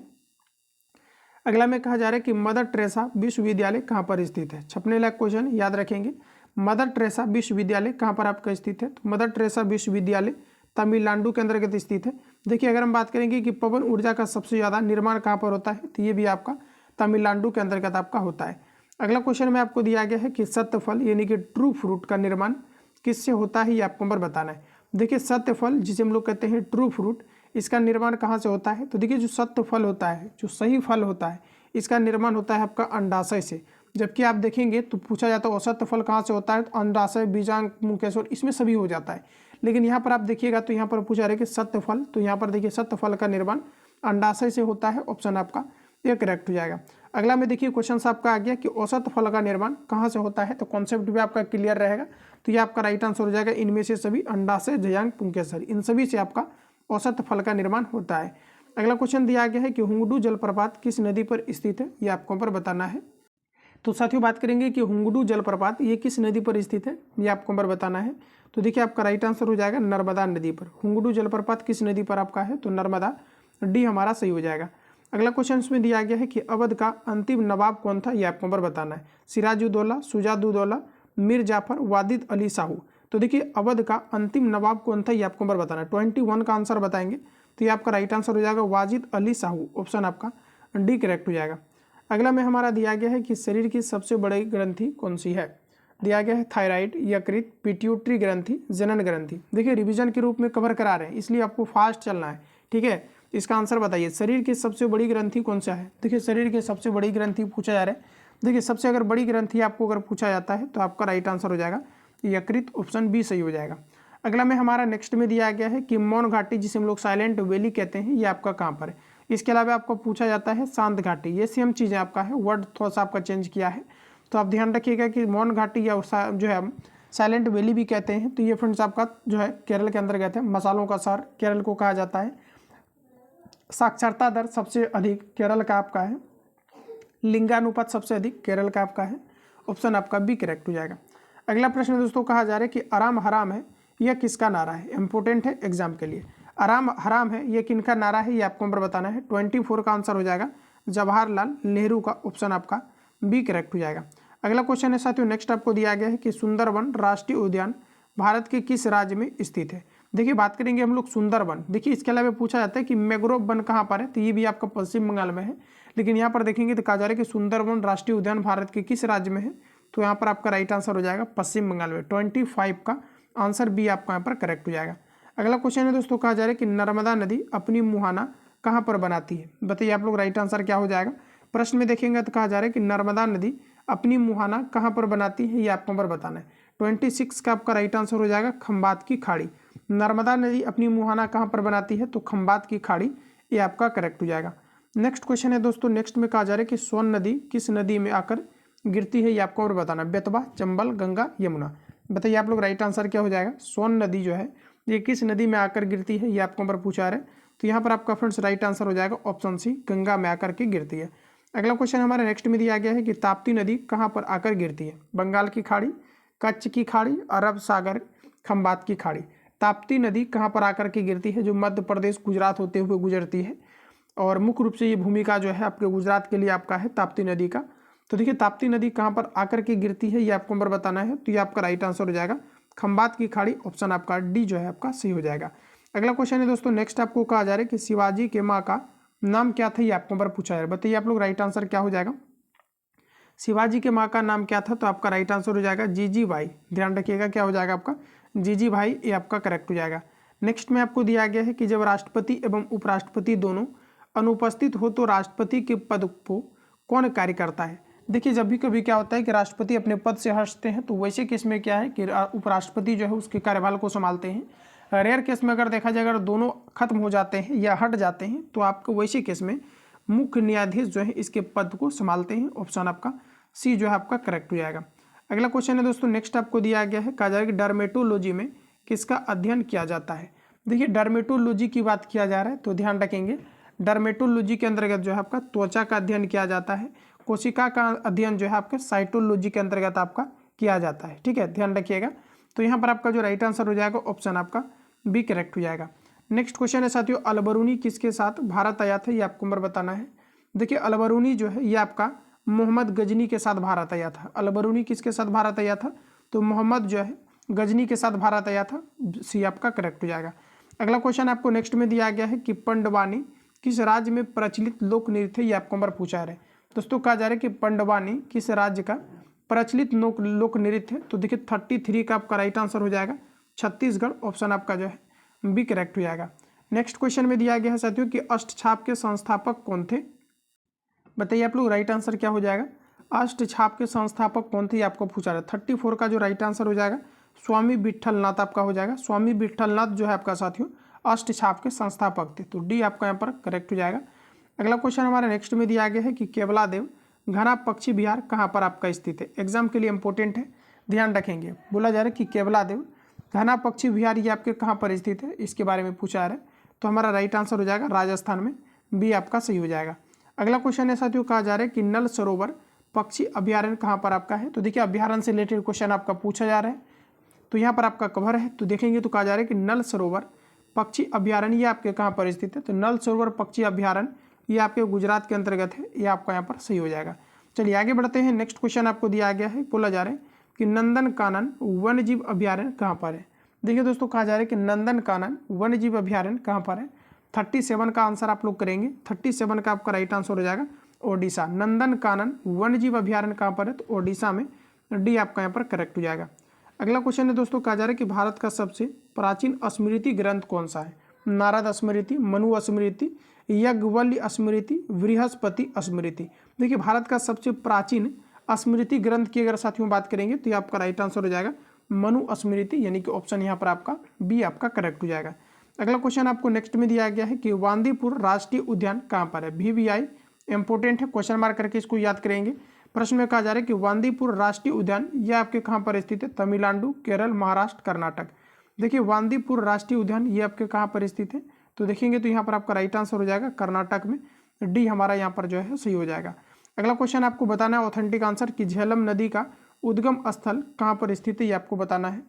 अगला में कहा जा रहा है कि मदर टेरेसा विश्वविद्यालय कहाँ पर स्थित है। छपने लायक क्वेश्चन याद रखेंगे। मदर टेरेसा विश्वविद्यालय कहाँ पर आपका स्थित है, तो मदर टेरेसा विश्वविद्यालय तमिलनाडु के अंतर्गत स्थित है। देखिए अगर हम बात करेंगे कि पवन ऊर्जा का सबसे ज़्यादा निर्माण कहाँ पर होता है, तो ये भी आपका तमिलनाडु के अंतर्गत आपका होता है। अगला क्वेश्चन में आपको दिया गया है कि सत्य फल यानी कि ट्रू फ्रूट का निर्माण किससे होता है, ये आपको नंबर बताना है। देखिए सत्य फल जिसे हम लोग कहते हैं ट्रू फ्रूट, इसका निर्माण कहाँ से होता है, तो देखिए जो सत्य फल होता है, जो सही फल होता है, इसका निर्माण होता है आपका अंडाशय से। जबकि आप देखेंगे तो पूछा जाता है असत्य फल कहाँ से होता है, तो अंडाशय, बीजांग, मुकेश्वर, इसमें सभी हो जाता है। लेकिन यहाँ पर आप देखिएगा तो यहाँ पर पूछा रहा है कि सत्य फल, तो यहाँ पर देखिए सत्य फल का निर्माण अंडाशय से होता है, ऑप्शन आपका ये करेक्ट हो जाएगा। अगला में देखिए क्वेश्चन आपका आ गया कि औसत फल का निर्माण कहाँ से होता है, तो कॉन्सेप्ट भी आपका क्लियर रहेगा। तो ये आपका राइट आंसर हो जाएगा इनमें से सभी, अंडाशय, जयांग, पुंकेसर, इन सभी से आपका औसत फल का निर्माण होता है। अगला क्वेश्चन दिया गया है कि हुंगडू जलप्रपात किस नदी पर स्थित है, ये आपको पर बताना है। तो साथियों बात करेंगे कि हुंगडू जलप्रपात ये किस नदी पर स्थित है, ये आपको पर बताना है। तो देखिए आपका राइट आंसर हो जाएगा नर्मदा नदी पर। हुंगडू जलप्रपात किस नदी पर आपका है, तो नर्मदा, डी हमारा सही हो जाएगा। अगला क्वेश्चन इसमें दिया गया है कि अवध का अंतिम नवाब कौन था, ये आपको पर बताना है। सिराजुद्दौला, शुजाउद्दौला, मीर जाफर, वाजिद अली शाहू। तो देखिए अवध का अंतिम नवाब कौन था, ये आपको पर बताना है। 21 का आंसर बताएंगे तो ये आपका राइट आंसर हो जाएगा वाजिद अली शाहू, ऑप्शन आपका डी करेक्ट हो जाएगा। अगला में हमारा दिया गया है कि शरीर की सबसे बड़ी ग्रंथि कौन सी है। दिया गया है थायराइड, यकृत, पिट्यूटरी ग्रंथि, जनन ग्रंथि। देखिए रिवीजन के रूप में कवर करा रहे हैं इसलिए आपको फास्ट चलना है, ठीक है। इसका आंसर बताइए, शरीर की सबसे बड़ी ग्रंथि कौन सा है। देखिए शरीर की सबसे बड़ी ग्रंथि पूछा जा रहा है। देखिए सबसे अगर बड़ी ग्रंथि आपको अगर पूछा जाता है तो आपका राइट आंसर हो जाएगा यकृत, ऑप्शन बी सही हो जाएगा। अगला में हमारा नेक्स्ट में दिया गया है कि मौन घाटी जिसे हम लोग साइलेंट वैली कहते हैं ये आपका कहाँ पर है। इसके अलावा आपको पूछा जाता है शांत घाटी, ये सेम चीज़ें आपका है, वर्ड थोड़ा सा आपका चेंज किया है। तो आप ध्यान रखिएगा कि मौन घाटी या जो है साइलेंट वैली भी कहते हैं। तो ये फ्रेंड्स आपका जो है केरल के अंतर्गत है। मसालों का शहर केरल को कहा जाता है। साक्षरता दर सबसे अधिक केरल का आपका है। लिंगानुपात सबसे अधिक केरल का आपका है, ऑप्शन आपका बी करेक्ट हो जाएगा। अगला प्रश्न दोस्तों कहा जा रहा है कि आराम हराम है यह किसका नारा है। इंपॉर्टेंट है एग्जाम के लिए। आराम हराम है ये किनका नारा है ये आपको नंबर बताना है। 24 का आंसर हो जाएगा जवाहरलाल नेहरू का, ऑप्शन आपका बी करेक्ट हो जाएगा। अगला क्वेश्चन है साथियों, नेक्स्ट आपको दिया गया है कि सुंदरबन राष्ट्रीय उद्यान भारत के किस राज्य में स्थित है। देखिए बात करेंगे हम लोग सुंदरबन। देखिए इसके अलावा पूछा जाता है कि मैंग्रोव वन कहाँ पर है, तो ये भी आपका पश्चिम बंगाल में है। लेकिन यहाँ पर देखेंगे तो कहा जा रहा है कि सुंदरबन राष्ट्रीय उद्यान भारत के किस राज्य में है, तो यहाँ पर आपका राइट आंसर हो जाएगा पश्चिम बंगाल में। 25 का आंसर बी आपका यहाँ पर करेक्ट हो जाएगा। अगला क्वेश्चन है दोस्तों, कहा जा रहा है कि नर्मदा नदी अपनी मुहाना कहाँ पर बनाती है। बताइए आप लोग राइट आंसर क्या हो जाएगा। प्रश्न में देखेंगे तो कहा जा रहा है कि नर्मदा नदी अपनी मुहाना कहाँ पर बनाती है, ये आपको नंबर बताना है। 26 का आपका राइट आंसर हो जाएगा खंबात की खाड़ी। नर्मदा नदी अपनी मुहाना कहाँ पर बनाती है, तो खंबात की खाड़ी, ये आपका करेक्ट हो जाएगा। नेक्स्ट क्वेश्चन है दोस्तों, नेक्स्ट में कहा जा रहा है कि सोन नदी किस नदी में आकर गिरती है, ये आपको और बताना। बेतवा, चंबल, गंगा, यमुना। बताइए आप लोग राइट आंसर क्या हो जाएगा। सोन नदी जो है ये किस नदी में आकर गिरती है, ये आपको नंबर पूछा रहा है। तो यहाँ पर आपका फ्रेंड्स राइट आंसर हो जाएगा ऑप्शन सी, गंगा में आकर के गिरती है। अगला क्वेश्चन हमारे नेक्स्ट में दिया गया है कि ताप्ती नदी कहाँ पर आकर गिरती है। बंगाल की खाड़ी, कच्छ की खाड़ी, अरब सागर, खंबात की खाड़ी। ताप्ती नदी कहाँ पर आकर के गिरती है, जो मध्य प्रदेश गुजरात होते हुए गुजरती है। और मुख्य रूप से ये भूमिका जो है आपके गुजरात के लिए आपका है ताप्ती नदी का। तो देखिए ताप्ती नदी कहाँ पर आकर के गिरती है, ये आपको नंबर बताना है। तो ये आपका राइट आंसर हो जाएगा खंबात की खाड़ी, ऑप्शन आपका डी जो है आपका सही हो जाएगा। अगला क्वेश्चन है दोस्तों, नेक्स्ट आपको कहा जा रहा है कि शिवाजी के माँ का नाम क्या था, ये आपको नंबर पूछा है। बताइए आप लोग राइट आंसर क्या हो जाएगा। शिवाजी के माँ का नाम क्या था, तो आपका राइट आंसर हो जाएगा जीजी भाई। ध्यान रखिएगा क्या हो जाएगा आपका जीजी भाई, ये आपका करेक्ट हो जाएगा। नेक्स्ट में आपको दिया गया है कि जब राष्ट्रपति एवं उपराष्ट्रपति दोनों अनुपस्थित हो तो राष्ट्रपति के पद को कौन कार्य करता है। देखिए जब भी कभी क्या होता है कि राष्ट्रपति अपने पद से हटते हैं, तो वैसे केस में क्या है कि उपराष्ट्रपति जो है उसके कार्यभार को संभालते हैं। रेयर केस में अगर देखा जाए अगर दोनों खत्म हो जाते हैं या हट जाते हैं, तो आपको वैसे केस में मुख्य न्यायाधीश जो है इसके पद को संभालते हैं, ऑप्शन आपका सी जो है आपका करेक्ट हो जाएगा। अगला क्वेश्चन है दोस्तों, नेक्स्ट आपको दिया गया है, कहा जा रहा है कि डर्मेटोलॉजी में किसका अध्ययन किया जाता है। देखिए डर्मेटोलॉजी की बात किया जा रहा है, तो ध्यान रखेंगे डर्मेटोलॉजी के अंतर्गत जो है आपका त्वचा का अध्ययन किया जाता है। कोशिका का अध्ययन जो है आपके साइटोलॉजी के अंतर्गत आपका किया जाता है, ठीक है, ध्यान रखिएगा। तो यहाँ पर आपका जो राइट आंसर हो जाएगा ऑप्शन आपका बी करेक्ट हो जाएगा। नेक्स्ट क्वेश्चन है साथियों, अलबरूनी किसके साथ भारत आया था, ये आपको नंबर बताना है। देखिए अलबरूनी जो है ये आपका मोहम्मद गजनी के साथ भारत आया था। अलबरूनी किसके साथ भारत आया था, तो मोहम्मद जो है गजनी के साथ भारत आया था, सी आपका करेक्ट हो जाएगा। अगला क्वेश्चन आपको नेक्स्ट में दिया गया है कि पंडवानी किस राज्य में प्रचलित लोक नृत्य, ये आपको नंबर पूछा है। दोस्तों कहा जा रहा है कि पंडवानी किस राज्य का प्रचलित लोक नृत्य है, तो देखिए 33 का आपका राइट आंसर हो जाएगा छत्तीसगढ़, ऑप्शन आपका जो है बी करेक्ट हो जाएगा। नेक्स्ट क्वेश्चन में दिया गया है साथियों कि अष्टछाप के संस्थापक कौन थे। बताइए आप लोग राइट आंसर क्या हो जाएगा। अष्टछाप के संस्थापक कौन थे, आपको पूछा रहा है। 34 का जो राइट आंसर हो जाएगा स्वामी विट्ठलनाथ आपका हो जाएगा। स्वामी विट्ठलनाथ जो है आपका साथियों अष्टछाप के संस्थापक थे, तो डी आपका यहाँ पर करेक्ट हो जाएगा। अगला क्वेश्चन हमारे नेक्स्ट में दिया गया है कि केवलादेव घना पक्षी विहार कहाँ पर आपका स्थित है। एग्जाम के लिए इंपॉर्टेंट है, ध्यान रखेंगे। बोला जा रहा है कि केवलादेव घना पक्षी विहार ये आपके कहाँ पर स्थित है, इसके बारे में पूछा जा रहा है। तो हमारा राइट आंसर हो जाएगा राजस्थान में, बी आपका सही हो जाएगा। अगला क्वेश्चन है साथियों, कहा जा रहा है कि नल सरोवर पक्षी अभ्यारण्य कहाँ पर आपका है। तो देखिए अभ्यारण्य से रिलेटेड क्वेश्चन आपका पूछा जा रहा है, तो यहाँ पर आपका कवर है। तो देखेंगे तो कहा जा रहा है कि नल सरोवर पक्षी अभ्यारण्य ये आपके कहाँ पर स्थित है, तो नल सरोवर पक्षी अभ्यारण्य ये आपके गुजरात के अंतर्गत है, ये आपका यहाँ पर सही हो जाएगा। चलिए आगे बढ़ते हैं। नेक्स्ट क्वेश्चन आपको दिया गया है, बोला जा रहा है कि नंदन कानन वन्य जीव अभ्यारण्य कहाँ पर है। देखिए दोस्तों कहा जा रहा है कि नंदन कानन वन्य जीव अभ्यारण्य कहाँ पर है। 37 का आंसर आप लोग करेंगे। 37 का आपका राइट आंसर हो जाएगा ओडिशा। नंदन कानन वन्य जीव अभ्यारण्य कहाँ पर है, तो ओडिशा में। डी आपका यहाँ पर करेक्ट हो जाएगा। अगला क्वेश्चन है दोस्तों, कहा जा रहा है कि भारत का सबसे प्राचीन स्मृति ग्रंथ कौन सा है। नारद स्मृति, मनु स्मृति, याज्ञवल्क्य स्मृति, बृहस्पति स्मृति। देखिए भारत का सबसे प्राचीन स्मृति ग्रंथ की अगर साथियों बात करेंगे तो ये आपका राइट आंसर हो जाएगा मनु स्मृति, यानी कि ऑप्शन यहाँ पर आपका बी आपका करेक्ट हो जाएगा। अगला क्वेश्चन आपको नेक्स्ट में दिया गया है कि बांदीपुर राष्ट्रीय उद्यान कहाँ पर है। VVI इंपोर्टेंट है, क्वेश्चन मार्क करके इसको याद करेंगे। प्रश्न में कहा जा रहा है कि बांदीपुर राष्ट्रीय उद्यान यह आपके कहाँ पर स्थित है, तमिलनाडु, केरल, महाराष्ट्र, कर्नाटक। देखिए बांदीपुर राष्ट्रीय उद्यान ये आपके कहाँ पर स्थित है, तो देखेंगे तो यहाँ पर आपका राइट आंसर हो जाएगा कर्नाटक में। डी हमारा यहाँ पर जो है सही हो जाएगा। अगला क्वेश्चन आपको बताना है ऑथेंटिक आंसर कि झेलम नदी का उद्गम स्थल कहाँ पर स्थित है, ये आपको बताना है।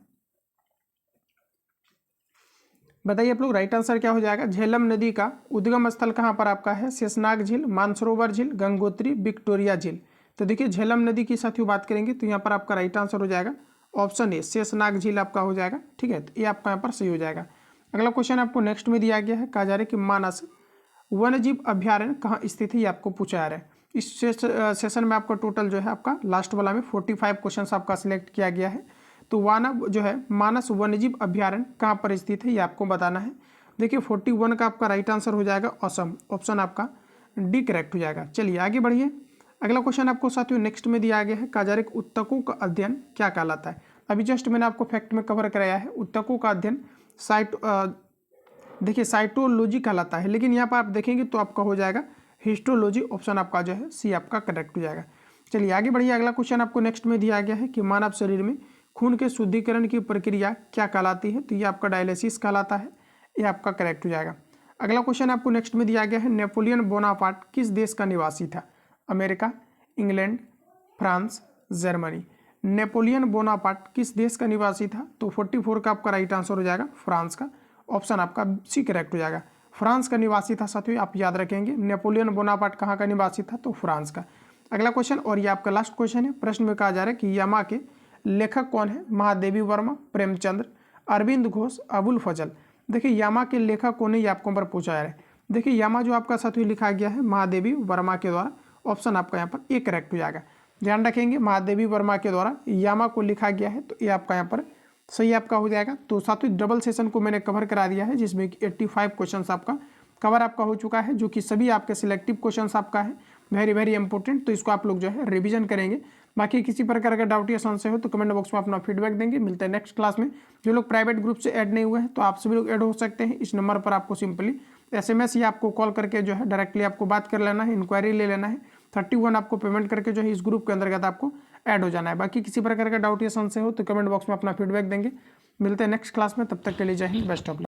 बताइए आप लोग, राइट आंसर क्या हो जाएगा। झेलम नदी का उद्गम स्थल कहाँ पर आपका है, शेषनाग झील, मानसरोवर झील, गंगोत्री, विक्टोरिया झील। तो देखिए झेलम नदी की साथियों बात करेंगे तो यहाँ पर आपका राइट आंसर हो जाएगा ऑप्शन ए, शेषनाग झील आपका हो जाएगा। ठीक है, तो ये आपका यहाँ पर सही हो जाएगा। अगला क्वेश्चन आपको नेक्स्ट में दिया गया है, कहा जा रहा है कि मानस वन्यजीव अभ्यारण्य कहाँ स्थित है, ये आपको पूछा जा रहा है। इस सेशन में आपका टोटल जो है आपका लास्ट वाला में 45 क्वेश्चन आपका सिलेक्ट किया गया है। तो वानव जो है मानस वन्यजीव अभ्यारण्य कहाँ पर स्थित है, ये आपको बताना है। देखिए 41 का आपका राइट आंसर हो जाएगा असम, ऑप्शन आपका डी करेक्ट हो जाएगा। चलिए आगे बढ़िए। अगला क्वेश्चन आपको साथियों नेक्स्ट में दिया गया है, कहा जा रहा है कि उत्तकों का अध्ययन क्या कहलाता है। अभी जस्ट मैंने आपको फैक्ट में कवर कराया है, उत्तकों का अध्ययन देखिए साइटोलॉजी कहलाता है, लेकिन यहाँ पर आप देखेंगे तो आपका हो जाएगा हिस्टोलॉजी, ऑप्शन आपका जो है सी आपका करेक्ट हो जाएगा। चलिए आगे बढ़िए। अगला क्वेश्चन आपको नेक्स्ट में दिया गया है कि मानव शरीर में खून के शुद्धिकरण की प्रक्रिया क्या कहलाती है, तो ये आपका डायलिसिस कहलाता है, ये आपका करेक्ट हो जाएगा। अगला क्वेश्चन आपको नेक्स्ट में दिया गया है, नेपोलियन बोनापार्ट किस देश का निवासी था। America, England, France, Germany. Napoleon Bonaparte किस देश का निवासी था, तो 44 का आपका राइट आंसर हो जाएगा फ्रांस का, ऑप्शन आपका सी करेक्ट हो जाएगा। फ्रांस का निवासी था साथियों, आप याद रखेंगे नेपोलियन बोनापार्ट कहाँ का निवासी था, तो फ्रांस का। अगला क्वेश्चन और ये आपका लास्ट क्वेश्चन है। प्रश्न में कहा जा रहा है कि यमा के लेखक कौन है। महादेवी वर्मा, प्रेमचंद्र, अरविंद घोष, अबुल फजल। देखिए यामा के लेखक कौन है, ये आपको पर पूछा जा रहा है। देखिए यामा जो आपका साथियों लिखा गया है महादेवी वर्मा के द्वारा, ऑप्शन आपका यहाँ पर ए करेक्ट हो जाएगा। ध्यान रखेंगे महादेवी वर्मा के द्वारा यामा को लिखा गया है, तो ये आपका यहाँ पर सही आपका हो जाएगा। तो साथियों डबल सेशन को मैंने कवर करा दिया है, जिसमें कि 85 क्वेश्चन आपका कवर आपका हो चुका है, जो कि सभी आपके सिलेक्टिव क्वेश्चन आपका है, वेरी वेरी इंपॉर्टेंट। तो इसको आप लोग जो है रिवीजन करेंगे। बाकी किसी प्रकार का डाउट या संशय हो तो कमेंट बॉक्स में अपना फीडबैक देंगे। मिलते हैं नेक्स्ट क्लास में। जो लोग प्राइवेट ग्रुप से ऐड नहीं हुए हैं तो आप सभी लोग ऐड हो सकते हैं। इस नंबर पर आपको सिंपली SMS या आपको कॉल करके जो है डायरेक्टली आपको बात कर लेना है, इंक्वायरी ले लेना है। 31 आपको पेमेंट करके जो है इस ग्रुप के अंतर्गत आपको ऐड हो जाना है। बाकी किसी प्रकार का डाउट या संशय हो तो कमेंट बॉक्स में अपना फीडबैक देंगे। मिलते हैं नेक्स्ट क्लास में, तब तक के लिए जय हिंद, बेस्ट ऑफ लक।